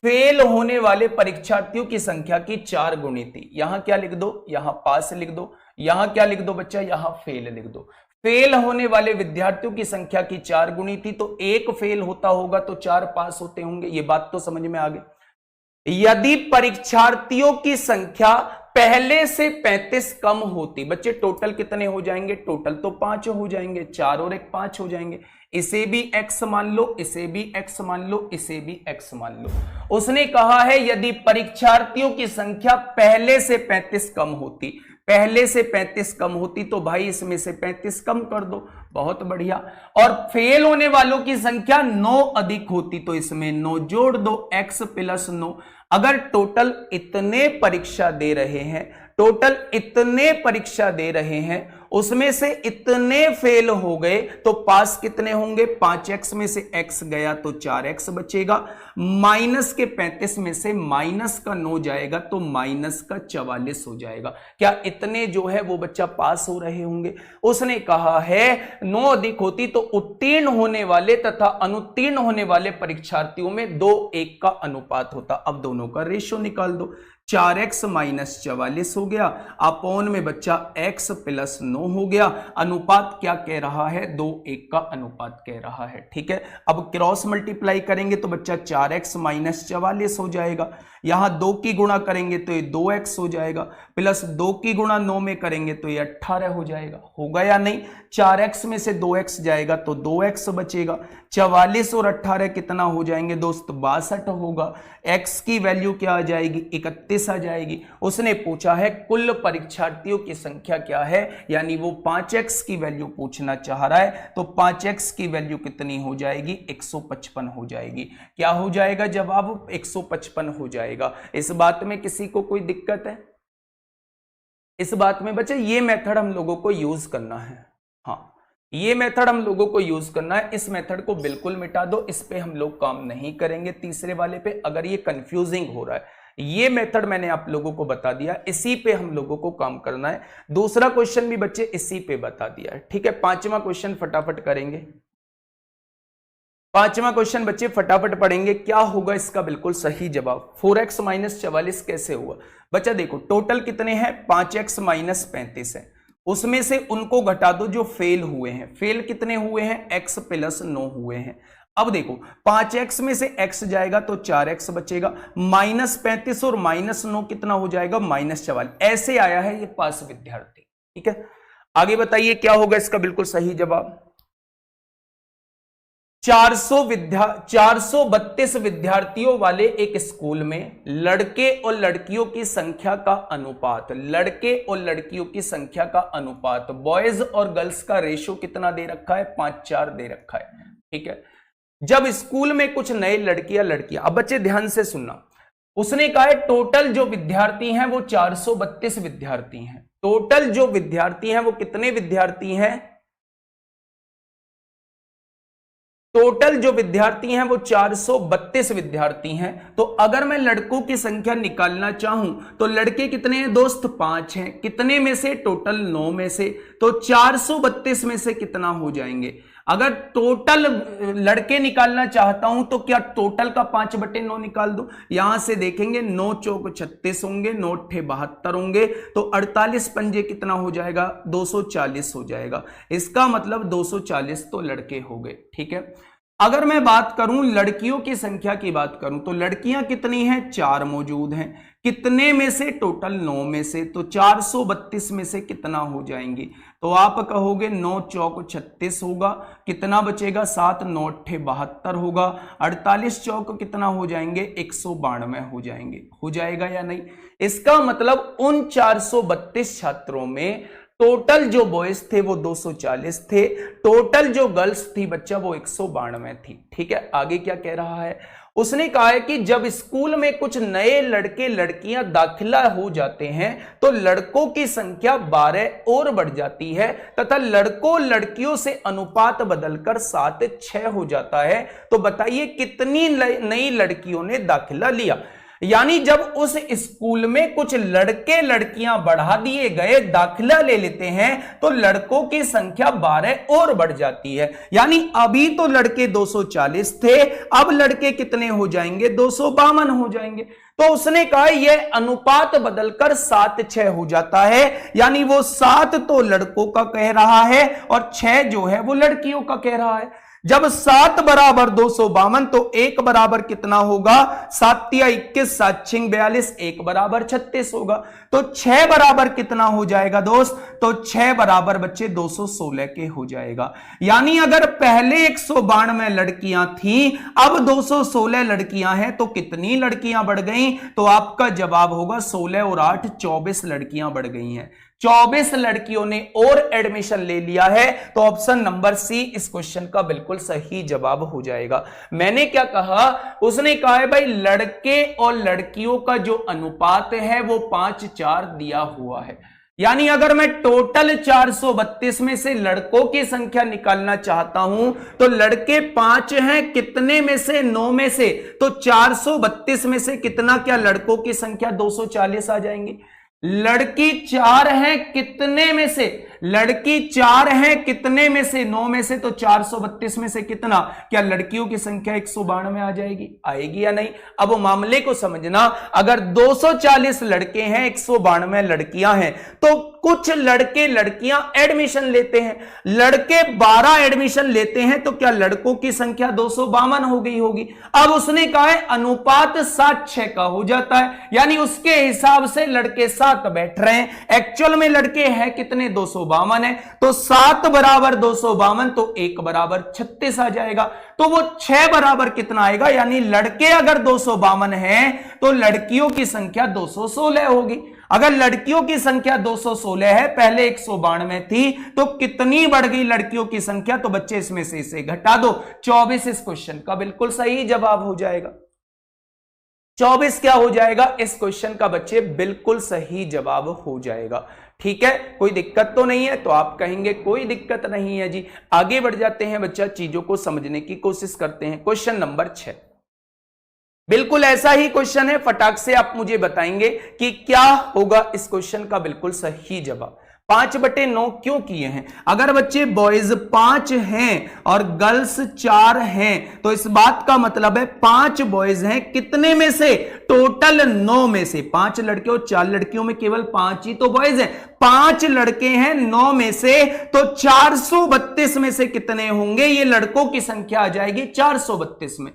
फेल होने वाले परीक्षार्थियों की संख्या की 4 गुनी थी। यहां क्या लिख दो, यहां पास लिख दो, यहां क्या लिख दो बच्चा, यहां फेल लिख दो। फेल होने वाले विद्यार्थियों की संख्या की 4 गुनी थी, तो एक फेल होता होगा तो 4 पास होते होंगे। ये बात तो समझ में आ गई। यदि परीक्षार्थियों की संख्या पहले से 35 कम होती, बच्चे टोटल कितने हो जाएंगे, टोटल तो 5 हो जाएंगे, 4 और 1 5 हो जाएंगे। इसे भी x मान लो, इसे भी x मान लो, इसे भी x मान लो। उसने कहा है यदि परीक्षार्थियों की संख्या पहले से 35 कम होती, पहले से 35 कम होती तो भाई इसमें से 35 कम कर दो, बहुत बढ़िया। और फेल होने वालों की संख्या 9 अधिक होती तो इसमें 9 जोड़ दो, x + 9। अगर टोटल इतने परीक्षा दे रहे हैं, टोटल इतने परीक्षा दे रहे हैं, उसमें से इतने फेल हो गए तो पास कितने होंगे, 5x में से x गया तो 4x बचेगा। माइनस के 35 में से माइनस का 9 जाएगा तो माइनस का 44 हो जाएगा। क्या इतने जो है वो बच्चा पास हो रहे होंगे? उसने कहा है 9 अधिक होती तो उत्तीर्ण होने वाले तथा अनुत्तीर्ण होने वाले परीक्षार्थियों में 2:1 का अनुपात होता। अब दोनों का रेशियो निकाल दो, 4x - 44 हो गया, अपॉन में बच्चा x + 9 हो गया। अनुपात क्या कह रहा है, 2:1 का अनुपात कह रहा है। ठीक है, अब क्रॉस मल्टीप्लाई करेंगे तो बच्चा 4x - 44 हो जाएगा। यहां 2 की गुणा करेंगे तो ये 2x हो जाएगा, प्लस 2 की गुणा 9 में करेंगे तो ये 18 हो जाएगा। होगा या नहीं? 4x में से 2x जाएगा तो 2x बचेगा। 44 और 18 कितना हो जाएंगे दोस्त, 62 होगा। x की वैल्यू क्या आ जाएगी, 31 आ जाएगी। उसने पूछा है कुल परीक्षार्थियों की संख्या क्या है, यानी वो 5x की वैल्यू पूछना चाह रहा है, तो 5x की वैल्यू कितनी हो जाएगी, 155 हो जाएगी। क्या हो जाएगा जवाब, 155 हो जाएगा। इस बात में किसी को कोई दिक्कत है? इस बात में बच्चे ये मेथड हम लोगों को यूज करना है। हाँ, ये मेथड हम लोगों को यूज करना है। इस मेथड को बिल्कुल मिटा दो, इस पे हम लोग काम नहीं करेंगे तीसरे वाले पे, अगर ये कंफ्यूजिंग हो रहा है। ये मेथड मैंने आप लोगों को बता दिया, इसी पे हम लोगों को काम करना है। दूसरा क्वेश्चन भी बच्चे इसी पे बता दिया है। ठीक है, पांचवा क्वेश्चन फटाफट करेंगे। पांचवा क्वेश्चन बच्चे फटाफट पढ़ेंगे, क्या होगा इसका बिल्कुल सही जवाब। 4x - 44 कैसे हुआ बच्चा? देखो टोटल कितने हैं, 5x - 35 है, उसमें से उनको घटा दो जो फेल हुए हैं। फेल कितने हुए हैं, x + 9 हुए हैं। अब देखो 5x में से x जाएगा तो 4x बचेगा, -35 और -9 कितना हो जाएगा, -44। ऐसे आया है ये पास विद्यार्थी। ठीक है, आगे बताइए क्या होगा इसका बिल्कुल सही जवाब। 432 विद्यार्थियों वाले एक स्कूल में लड़के और लड़कियों की संख्या का अनुपात, लड़के और लड़कियों की संख्या का अनुपात, बॉयज और गर्ल्स का रेशो कितना दे रखा है, 5:4 दे रखा है। ठीक है, जब स्कूल में कुछ नए लड़कियां, अब बच्चे ध्यान से सुनना, उसने कहा है टोटल जो विद्यार्थी हैं वो 432 विद्यार्थी हैं। टोटल जो विद्यार्थी हैं वो कितने विद्यार्थी हैं, टोटल जो विद्यार्थी हैं वो 432 विद्यार्थी हैं। तो अगर मैं लड़कों की संख्या निकालना चाहूं तो लड़के कितने हैं दोस्त, 5 हैं। कितने में से, टोटल 9 में से। तो 432 में से कितना हो जाएंगे, अगर टोटल लड़के निकालना चाहता हूं तो क्या टोटल का 5/9 निकाल दूं। यहां से देखेंगे 9 चौक 36 होंगे, 9 अट्ठे 72 होंगे, तो 48 पंजे कितना हो जाएगा, 240 हो जाएगा। इसका मतलब 240 तो लड़के हो गए। ठीक है, अगर मैं बात करूं लड़कियों की संख्या की बात करूं तो लड़कियां कितनी हैं, 4 मौजूद हैं। कितने में से, टोटल 9 में से। तो 432 में से कितना हो जाएंगी, तो आप कहोगे 9 चौक 36 होगा, कितना बचेगा, 7 9 अट्ठे 72 होगा, 48 चौक कितना हो जाएंगे, 192 हो जाएंगे। हो जाएगा या नहीं। इसका मतलब उन 432 छात्रों में टोटल जो बॉयज थे वो 240 थे, टोटल जो गर्ल्स थी बच्चा वो 192 थी। ठीक है, आगे क्या कह रहा है, उसने कहा है कि जब स्कूल में कुछ नए लड़के लड़कियां दाखिला हो जाते हैं तो लड़कों की संख्या 12 और बढ़ जाती है तथा लड़कों लड़कियों से अनुपात बदलकर 7:6 हो जाता है। तो बताइए कितनी नई लड़कियों ने दाखिला लिया। यानी जब उस स्कूल में कुछ लड़के लड़कियां बढ़ा दिए गए, दाखिला ले लेते हैं, तो लड़कों की संख्या 12 और बढ़ जाती है। यानी अभी तो लड़के 240 थे, अब लड़के कितने हो जाएंगे, 252 हो जाएंगे। तो उसने कहा यह अनुपात बदलकर 7:6 हो जाता है। यानी वो 7 तो लड़कों का कह रहा है और 6 जो है वो लड़कियों का कह रहा है। जब 7 बराबर 252 तो 1 बराबर कितना होगा, 7 या 21, 7 6 42, 1 बराबर 36 होगा। तो 6 बराबर कितना हो जाएगा दोस्त, तो 6 बराबर बच्चे 216 के हो जाएगा। यानी अगर पहले 192 लड़कियां थी, अब 216 लड़कियां हैं, तो कितनी लड़कियां बढ़ गई, तो आपका जवाब होगा 16 और 8 24 लड़कियां बढ़ गई हैं। 24 लड़कियों ने और एडमिशन ले लिया है। तो ऑप्शन नंबर सी इस क्वेश्चन का बिल्कुल सही जवाब हो जाएगा। मैंने क्या कहा, उसने कहा है भाई लड़के और लड़कियों का जो अनुपात है वो 5:4 दिया हुआ है। यानी अगर मैं टोटल 432 में से लड़कों की संख्या निकालना चाहता हूं तो लड़के 5 हैं, कितने में से, 9 में से। तो 432 में से कितना, क्या लड़कों की संख्या 240 आ जाएंगी। लड़की 4 है, कितने में से, लड़की 4 है, कितने में से, 9 में से। तो 432 में से कितना, क्या लड़कियों की संख्या 192 आ जाएगी, आएगी या नहीं। अब मामले को समझना, अगर 240 लड़के हैं, 192 लड़कियां हैं, तो कुछ लड़के लड़कियां एडमिशन लेते हैं। लड़के 12 एडमिशन लेते हैं, तो क्या लड़कों की संख्या 252 हो गई होगी। अब उसने कहा है अनुपात 7:6 का हो जाता है, यानी उसके हिसाब से लड़के 7 बैठ रहे हैं। एक्चुअल में लड़के हैं कितने, 252 है। तो 7 बराबर 252, तो 1 बराबर 36 आ जाएगा। तो वो 6 बराबर कितना आएगा, यानी लड़के अगर 252 हैं तो लड़कियों की संख्या 216 होगी। अगर लड़कियों की संख्या 216 है, पहले 192 थी, तो कितनी बढ़ गई लड़कियों की संख्या, तो बच्चे इसमें से इसे घटा दो। 24 इस क्वेश्चन का बिल्कुल सही जवाब हो जाएगा। 24 क्या हो जाएगा, इस क्वेश्चन का बच्चे बिल्कुल सही जवाब हो जाएगा। ठीक है, कोई दिक्कत तो नहीं है, तो आप कहेंगे कोई दिक्कत नहीं है जी। आगे बढ़ जाते हैं बच्चा, चीजों को समझने की कोशिश करते हैं। क्वेश्चन नंबर 6 बिल्कुल ऐसा ही क्वेश्चन है, फटाक से आप मुझे बताएंगे कि क्या होगा इस क्वेश्चन का बिल्कुल सही जवाब। 5/9 क्यों किए हैं? अगर बच्चे बॉयज 5 हैं और गर्ल्स 4 हैं तो इस बात का मतलब है 5 बॉयज हैं कितने में से? टोटल 9 में से। 5 लड़के और 4 लड़कियों में केवल 5 ही तो बॉयज हैं। 5 लड़के हैं 9 में से, तो 432 में से कितने होंगे? ये लड़कों की संख्या आ जाएगी 432 में।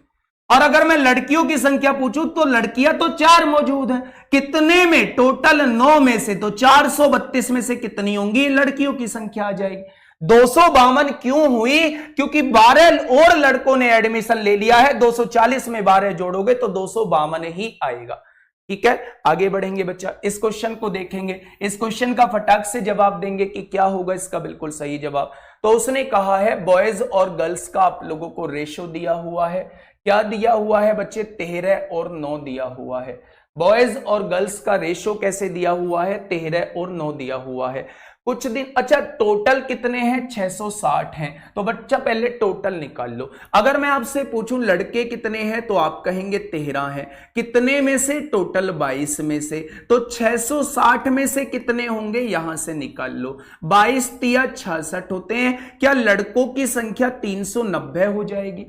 और अगर मैं लड़कियों की संख्या पूछूं तो लड़कियां तो 4 मौजूद हैं, कितने में? टोटल 9 में से, तो 432 में से कितनी होंगी? लड़कियों की संख्या आ जाएगी। 252 क्यों हुई? क्योंकि 12 और लड़कों ने एडमिशन ले लिया है। 240 में 12 जोड़ोगे तो 252 ही आएगा। ठीक है, आगे बढ़ेंगे बच्चा, इस क्वेश्चन को देखेंगे। इस क्वेश्चन का फटाक से जवाब देंगे कि क्या होगा इसका बिल्कुल सही जवाब। तो उसने कहा है बॉयज और गर्ल्स का आप लोगों को रेशो दिया हुआ है। क्या दिया हुआ है बच्चे? 13 और 9 दिया हुआ है। बॉयज और गर्ल्स का रेशो कैसे दिया हुआ है? 13 और 9 दिया हुआ है। कुछ दिन, अच्छा टोटल कितने हैं? 660 हैं। तो बच्चा पहले टोटल निकाल लो। अगर मैं आपसे पूछूं लड़के कितने हैं तो आप कहेंगे 13 हैं। कितने में से? टोटल 22 में से। तो 660 में से कितने होंगे? यहां से निकाल लो। 22 तिया 66 होते हैं। क्या लड़कों की संख्या 390 हो जाएगी?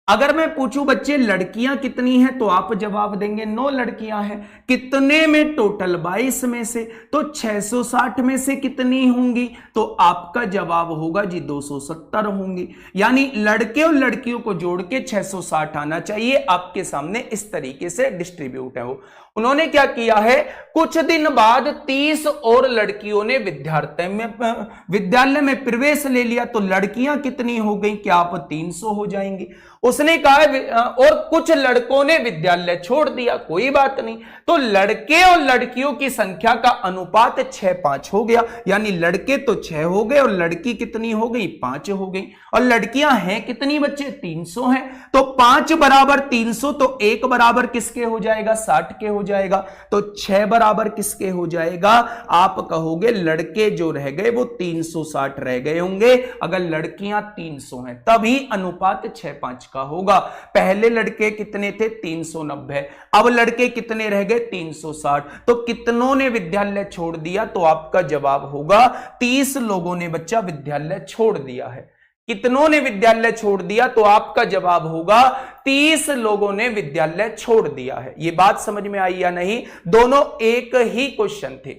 अगर मैं पूछूं बच्चे लड़कियां कितनी हैं तो आप जवाब देंगे 9 लड़कियां हैं। कितने में? टोटल 22 में से। तो 660 में से कितनी होंगी? तो आपका जवाब होगा जी 270 होंगी। यानी लड़के और लड़कियों को जोड़ के 660 आना चाहिए। आपके सामने इस तरीके से डिस्ट्रीब्यूट है वो। उन्होंने क्या किया है, कुछ दिन बाद 30 और लड़कियों ने विद्यालय में प्रवेश ले लिया। तो लड़कियां कितनी हो गई? क्या आप 300 हो जाएंगी। उसने कहा और कुछ लड़कों ने विद्यालय छोड़ दिया, कोई बात नहीं। तो लड़के और लड़कियों की संख्या का अनुपात 6-5 हो गया। यानी लड़के तो 6 हो गए और लड़की कितनी हो गई? 5 हो गई। और लड़कियां हैं कितनी बच्चे? 300 हैं। तो 5 बराबर 300, तो 1 बराबर किसके हो जाएगा? 60 के हो जाएगा। तो 6 बराबर किसके हो जाएगा? आप कहोगे लड़के जो रह गए वो 360 रह गए होंगे। अगर लड़कियां 300 हैं तभी अनुपात 6-5 का होगा। पहले लड़के कितने थे? 390। अब लड़के कितने रह गए? 360। तो कितनों ने विद्यालय छोड़ दिया? तो आपका जवाब होगा 30 लोगों ने बच्चा विद्यालय छोड़ दिया है। कितनों ने विद्यालय छोड़ दिया? तो आपका जवाब होगा 30 लोगों ने विद्यालय छोड़ दिया है। यह बात समझ में आई या नहीं? दोनों एक ही क्वेश्चन थे।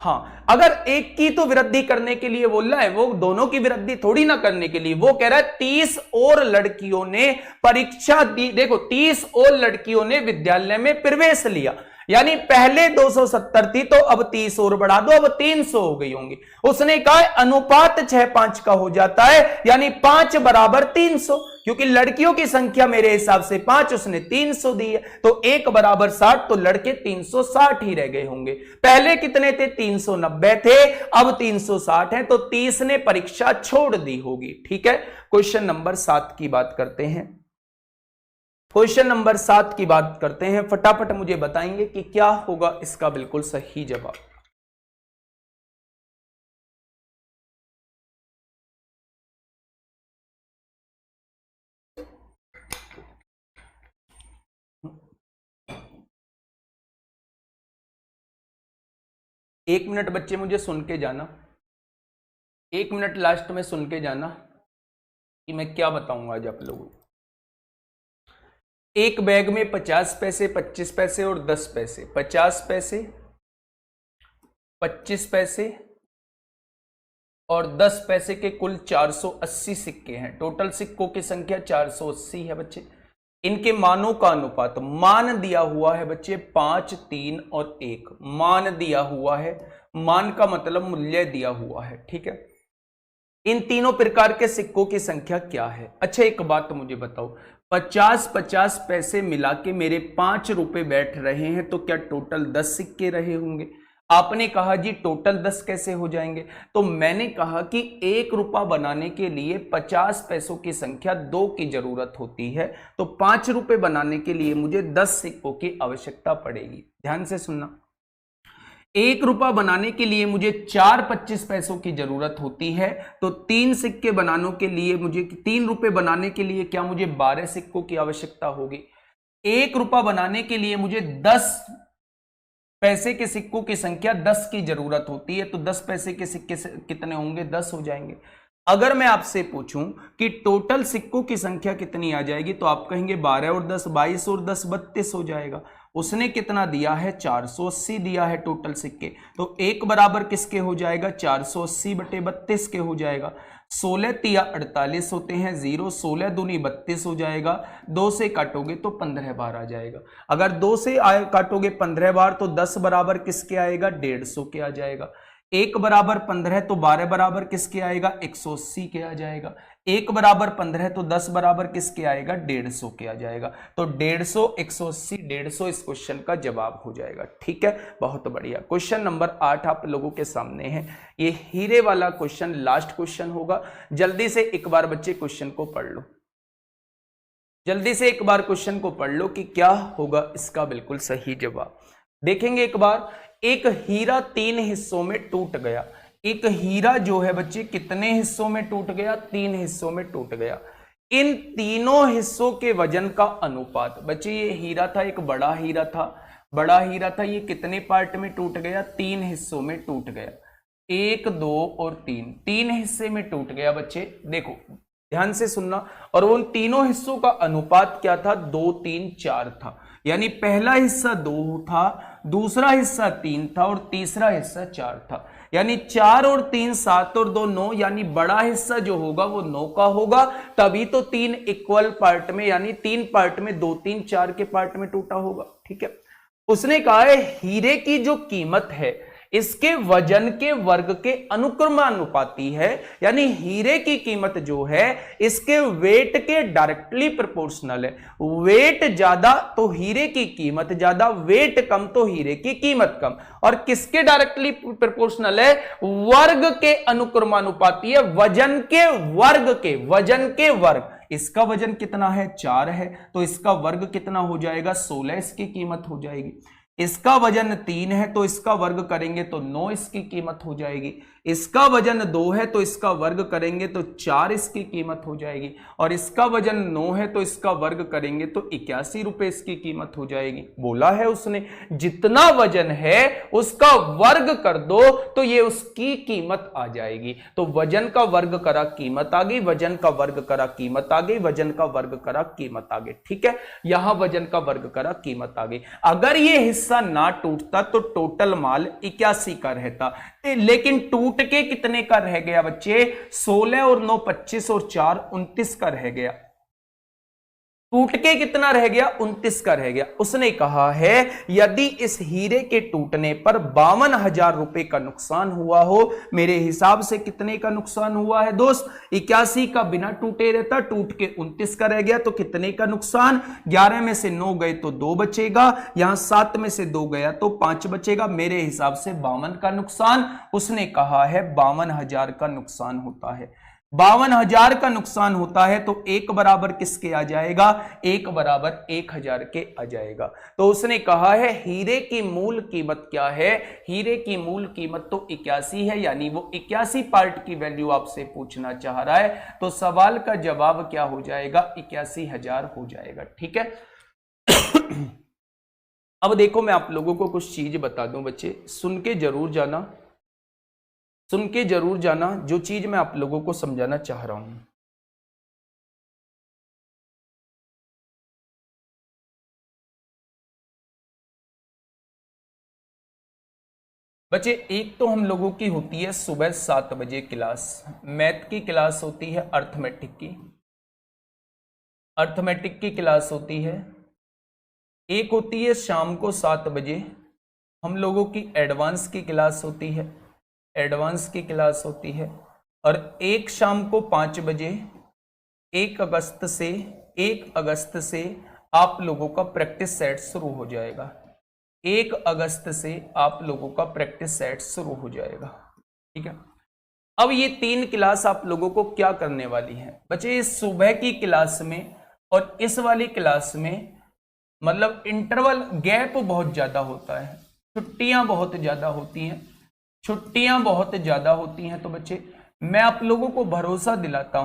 हाँ, अगर एक की तो वृद्धि करने के लिए बोल रहा है, वो दोनों की वृद्धि थोड़ी ना करने के लिए। वो कह रहा है 30 और लड़कियों ने परीक्षा दी। देखो 30 और लड़कियों ने विद्यालय में प्रवेश लिया। यानी पहले 270 थी तो अब 30 और बढ़ा दो, अब 300 हो गई होंगी। उसने कहा अनुपात 6-5 का हो जाता है। यानी 5 बराबर 300, क्योंकि लड़कियों की संख्या मेरे हिसाब से 5, उसने 300 दी है। तो 1 बराबर 60, तो लड़के 360 ही रह गए होंगे। पहले कितने थे? 390 थे, अब 360 है। तो 30 ने परीक्षा छोड़ दी होगी। ठीक है, क्वेश्चन नंबर 7 की बात करते हैं। क्वेश्चन नंबर 7 की बात करते हैं। फटाफट मुझे बताएंगे कि क्या होगा इसका बिल्कुल सही जवाब। एक मिनट बच्चे मुझे सुन के जाना, 1 मिनट लास्ट में सुन के जाना कि मैं क्या बताऊंगा आज आप लोगों को। एक बैग में 50 पैसे, 25 पैसे और 10 पैसे, 50 पैसे, 25 पैसे और 10 पैसे के कुल 480 सिक्के हैं। टोटल सिक्कों की संख्या 480 है बच्चे। इनके मानों का अनुपात, मान दिया हुआ है बच्चे 5, 3 और 1। मान दिया हुआ है, मान का मतलब मूल्य दिया हुआ है। ठीक है, इन तीनों प्रकार के सिक्कों की संख्या क्या है? अच्छा एक बात मुझे बताओ, 50-50 पैसे मिला के मेरे 5 रुपए बैठ रहे हैं, तो क्या टोटल 10 सिक्के रहे होंगे? आपने कहा जी टोटल 10 कैसे हो जाएंगे? तो मैंने कहा कि 1 रुपया बनाने के लिए 50 पैसों की संख्या 2 की जरूरत होती है। तो 5 रुपए बनाने के लिए मुझे 10 सिक्कों की आवश्यकता पड़ेगी। ध्यान से सुनना, 1 रुपया बनाने के लिए मुझे 4 25 पैसों की जरूरत होती है। तो 3 सिक्के बनाने के लिए मुझे 3 रुपए बनाने के लिए क्या मुझे 12 सिक्कों की आवश्यकता होगी। 1 रुपया बनाने के लिए मुझे 10 पैसे के सिक्कों की संख्या 10 की जरूरत होती है, तो 10 पैसे के सिक्के कितने होंगे? 10 हो जाएंगे। अगर मैं आपसे पूछूं कि टोटल सिक्कों की संख्या कितनी आ जाएगी, तो आप कहेंगे 12 और 10 22 और 10 32 हो जाएगा। उसने कितना दिया है? 480 दिया है टोटल सिक्के, तो एक बराबर किसके हो जाएगा? 480 बटे 32 के हो जाएगा। 16 तिया 48 होते हैं, 0 16 दूनी 32 हो जाएगा। 2 से काटोगे तो 15 बार आ जाएगा। अगर 2 से काटोगे 15 बार तो 10 बराबर किसके आएगा? 150 के आ जाएगा। 1 बराबर 15 तो 12 बराबर किसके आएगा? 180 के आ जाएगा। 1 बराबर 15 तो 10 बराबर किसके आएगा? 150 के आ जाएगा। तो 150 180 150 इस क्वेश्चन का जवाब हो जाएगा। ठीक है, बहुत बढ़िया। क्वेश्चन नंबर 8 आप लोगों के सामने है। ये हीरे वाला क्वेश्चन लास्ट क्वेश्चन होगा। जल्दी से एक बार बच्चे क्वेश्चन को पढ़ लो, जल्दी से एक बार क्वेश्चन को पढ़ लो कि क्या होगा इसका बिल्कुल सही जवाब। देखेंगे एक बार, एक हीरा 3 हिस्सों में टूट गया। एक हीरा जो है बच्चे कितने हिस्सों में टूट गया? 3 हिस्सों में टूट गया। इन तीनों हिस्सों के वजन का अनुपात, बच्चे ये हीरा था, एक बड़ा हीरा था, बड़ा हीरा था, ये कितने पार्ट में टूट गया? 3 हिस्सों में टूट गया। 1 2 और 3, 3 हिस्से में टूट गया। बच्चे देखो ध्यान से सुनना, और उन तीनों हिस्सों का अनुपात क्या था? 2 3 4 था। यानी पहला हिस्सा 2 था, दूसरा हिस्सा 3 था और तीसरा हिस्सा 4 था। यानी 4 और 3 7 और 2 9, यानी बड़ा हिस्सा जो होगा वो 9 का होगा। तभी तो 3 इक्वल पार्ट में, यानी 3 पार्ट में 2 3 4 के पार्ट में टूटा होगा। ठीक है, उसने कहा है हीरे की जो कीमत है इसके वजन के वर्ग के अनुक्रमानुपाती है। यानी हीरे की कीमत जो है इसके वेट के डायरेक्टली प्रोपोर्शनल है। वेट ज्यादा तो हीरे की कीमत ज्यादा, वेट कम तो हीरे की कीमत कम। और किसके डायरेक्टली प्रोपोर्शनल है? वर्ग के अनुक्रमानुपाती है, वजन के वर्ग के, वजन के वर्ग। इसका वजन कितना है? 4 है, तो इसका वर्ग कितना हो जाएगा? 16 इसकी कीमत हो जाएगी। इसका वजन 3 है तो इसका वर्ग करेंगे तो 9 इसकी कीमत हो जाएगी। इसका वजन 2 है तो इसका वर्ग करेंगे तो 4 इसकी कीमत हो जाएगी। और इसका वजन 9 है तो इसका वर्ग करेंगे तो 81 रुपए इसकी कीमत हो जाएगी। बोला है उसने जितना वजन है उसका वर्ग कर दो तो ये उसकी कीमत आ जाएगी। तो वजन का वर्ग करा कीमत आ गई, वजन का वर्ग करा कीमत आ गई, वजन का वर्ग करा कीमत आ गई। ठीक है, यहां वजन का वर्ग करा कीमत आ गई। अगर ये हिस्सा ना टूटता तो टोटल माल 81 का रहता, लेकिन टूट के कितने का रह गया बच्चे? 16 और 9 25 और 4 29 का रह गया। टूट के कितना रह गया? 29 का रह गया। उसने कहा है यदि इस हीरे के टूटने पर 52,000 रुपए का नुकसान हुआ हो, मेरे हिसाब से कितने का नुकसान हुआ है दोस्त? 81 का बिना टूटे रहता, टूट के 29 का रह गया, तो कितने का नुकसान? 11 में से 9 गए तो 2 बचेगा, यहां 7 में से 2 गया तो 5 बचेगा। मेरे हिसाब से 52 का नुकसान, उसने कहा है 52,000 का नुकसान होता है। 52,000 का नुकसान होता है तो 1 बराबर किसके आ जाएगा? 1 बराबर 1,000 के आ जाएगा। तो उसने कहा है हीरे की मूल कीमत क्या है? हीरे की मूल कीमत तो 81 है, यानी वो 81 पार्ट की वैल्यू आपसे पूछना चाह रहा है। तो सवाल का जवाब क्या हो जाएगा? 81,000 हो जाएगा। ठीक है अब देखो मैं आप लोगों को कुछ चीज बता दूं बच्चे, सुन के जरूर जाना, सुन के जरूर जाना जो चीज मैं आप लोगों को समझाना चाह रहा हूं। बच्चे एक तो हम लोगों की होती है सुबह 7 बजे क्लास, मैथ की क्लास होती है, अर्थमेटिक की क्लास होती है। एक होती है शाम को 7 बजे हम लोगों की एडवांस की क्लास होती है, एडवांस की क्लास होती है। और एक शाम को 5 बजे 1 अगस्त से आप लोगों का प्रैक्टिस सेट शुरू हो जाएगा। 1 अगस्त से आप लोगों का प्रैक्टिस सेट शुरू हो जाएगा। ठीक है, अब ये 3 क्लास आप लोगों को क्या करने वाली है बच्चे? इस सुबह की क्लास में और इस वाली क्लास में मतलब इंटरवल गैप बहुत ज्यादा होता है, छुट्टियां बहुत ज्यादा होती हैं, छुट्टियां बहुत ज्यादा होती हैं। तो बच्चे मैं आप लोगों को भरोसा दिलाता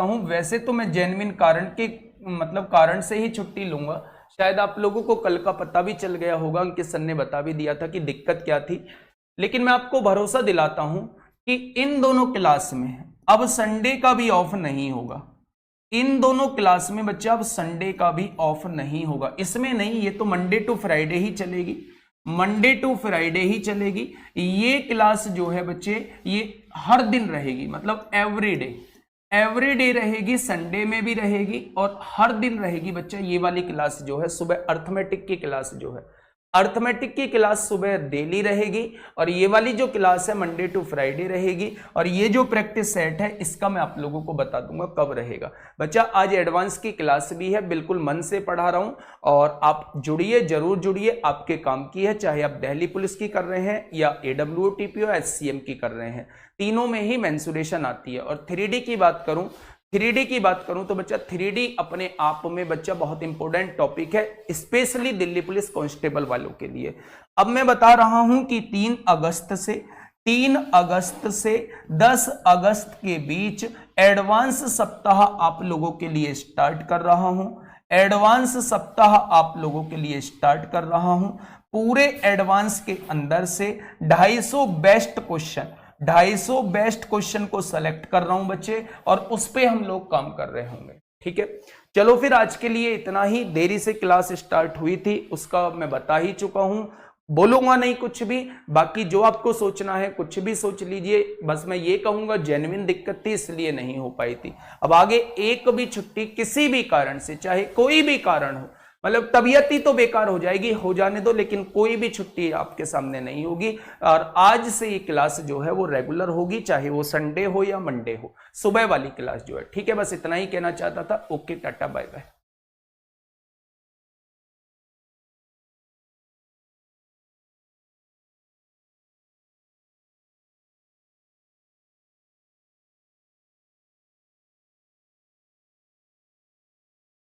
हूं, वैसे तो मैं जेन्युइन कारण के मतलब कारण से ही छुट्टी लूंगा, शायद आप लोगों को कल का पता भी चल गया होगा, अंकित सर ने बता भी दिया था कि दिक्कत क्या थी। लेकिन मैं आपको भरोसा दिलाता हूं कि इन दोनों क्लास में अब संडे का भी ऑफ नहीं होगा। इन दोनों क्लास में बच्चा अब संडे का भी ऑफ नहीं होगा। इसमें नहीं, ये तो मंडे टू फ्राइडे ही चलेगी, मंडे टू फ्राइडे ही चलेगी। ये क्लास जो है बच्चे ये हर दिन रहेगी, मतलब एवरीडे रहेगी, संडे में भी रहेगी और हर दिन रहेगी बच्चा। ये वाली क्लास जो है सुबह अर्थमेटिक की क्लास जो है, अर्थमेटिक की क्लास सुबह डेली रहेगी और ये वाली जो क्लास है मंडे टू फ्राइडे रहेगी। और ये जो प्रैक्टिस सेट है इसका मैं आप लोगों को बता दूंगा कब रहेगा। बच्चा आज एडवांस की क्लास भी है, बिल्कुल मन से पढ़ा रहा हूं और आप जुड़िए, जरूर जुड़िए, आपके काम की है। चाहे आप दिल्ली पुलिस की कर रहे हैं या AWOTP और SCM की कर रहे हैं, तीनों में ही मेंसुरेशन आती है। और 3D की बात करूं, 3D की बात करूं तो बच्चा 3D अपने आप में बच्चा बहुत इंपॉर्टेंट टॉपिक है, स्पेशली दिल्ली पुलिस कांस्टेबल वालों के लिए। अब मैं बता रहा हूं कि 3 अगस्त से 10 अगस्त के बीच एडवांस सप्ताह आप लोगों के लिए स्टार्ट कर रहा हूं। एडवांस सप्ताह आप लोगों के लिए स्टार्ट कर रहा हूं। पूरे एडवांस के अंदर से 250 बेस्ट क्वेश्चन को सेलेक्ट कर रहा हूं बच्चे, और उस पे हम लोग काम कर रहे होंगे। ठीक है, चलो फिर आज के लिए इतना ही। देरी से क्लास स्टार्ट हुई थी उसका मैं बता ही चुका हूं, बोलूंगा नहीं कुछ भी। बाकी जो आपको सोचना है कुछ भी सोच लीजिए, बस मैं ये कहूंगा जेन्युइन दिक्कत थी इसलिए नहीं हो पाई थी। अब आगे एक भी छुट्टी किसी भी कारण से, चाहे कोई भी कारण हो, मतलब तबीयत ही तो बेकार हो जाएगी, हो जाने दो, लेकिन कोई भी छुट्टी आपके सामने नहीं होगी। और आज से ये क्लास जो है वो रेगुलर होगी, चाहे वो संडे हो या मंडे हो, सुबह वाली क्लास जो है। ठीक है, बस इतना ही कहना चाहता था। Okay, tata, bye bye.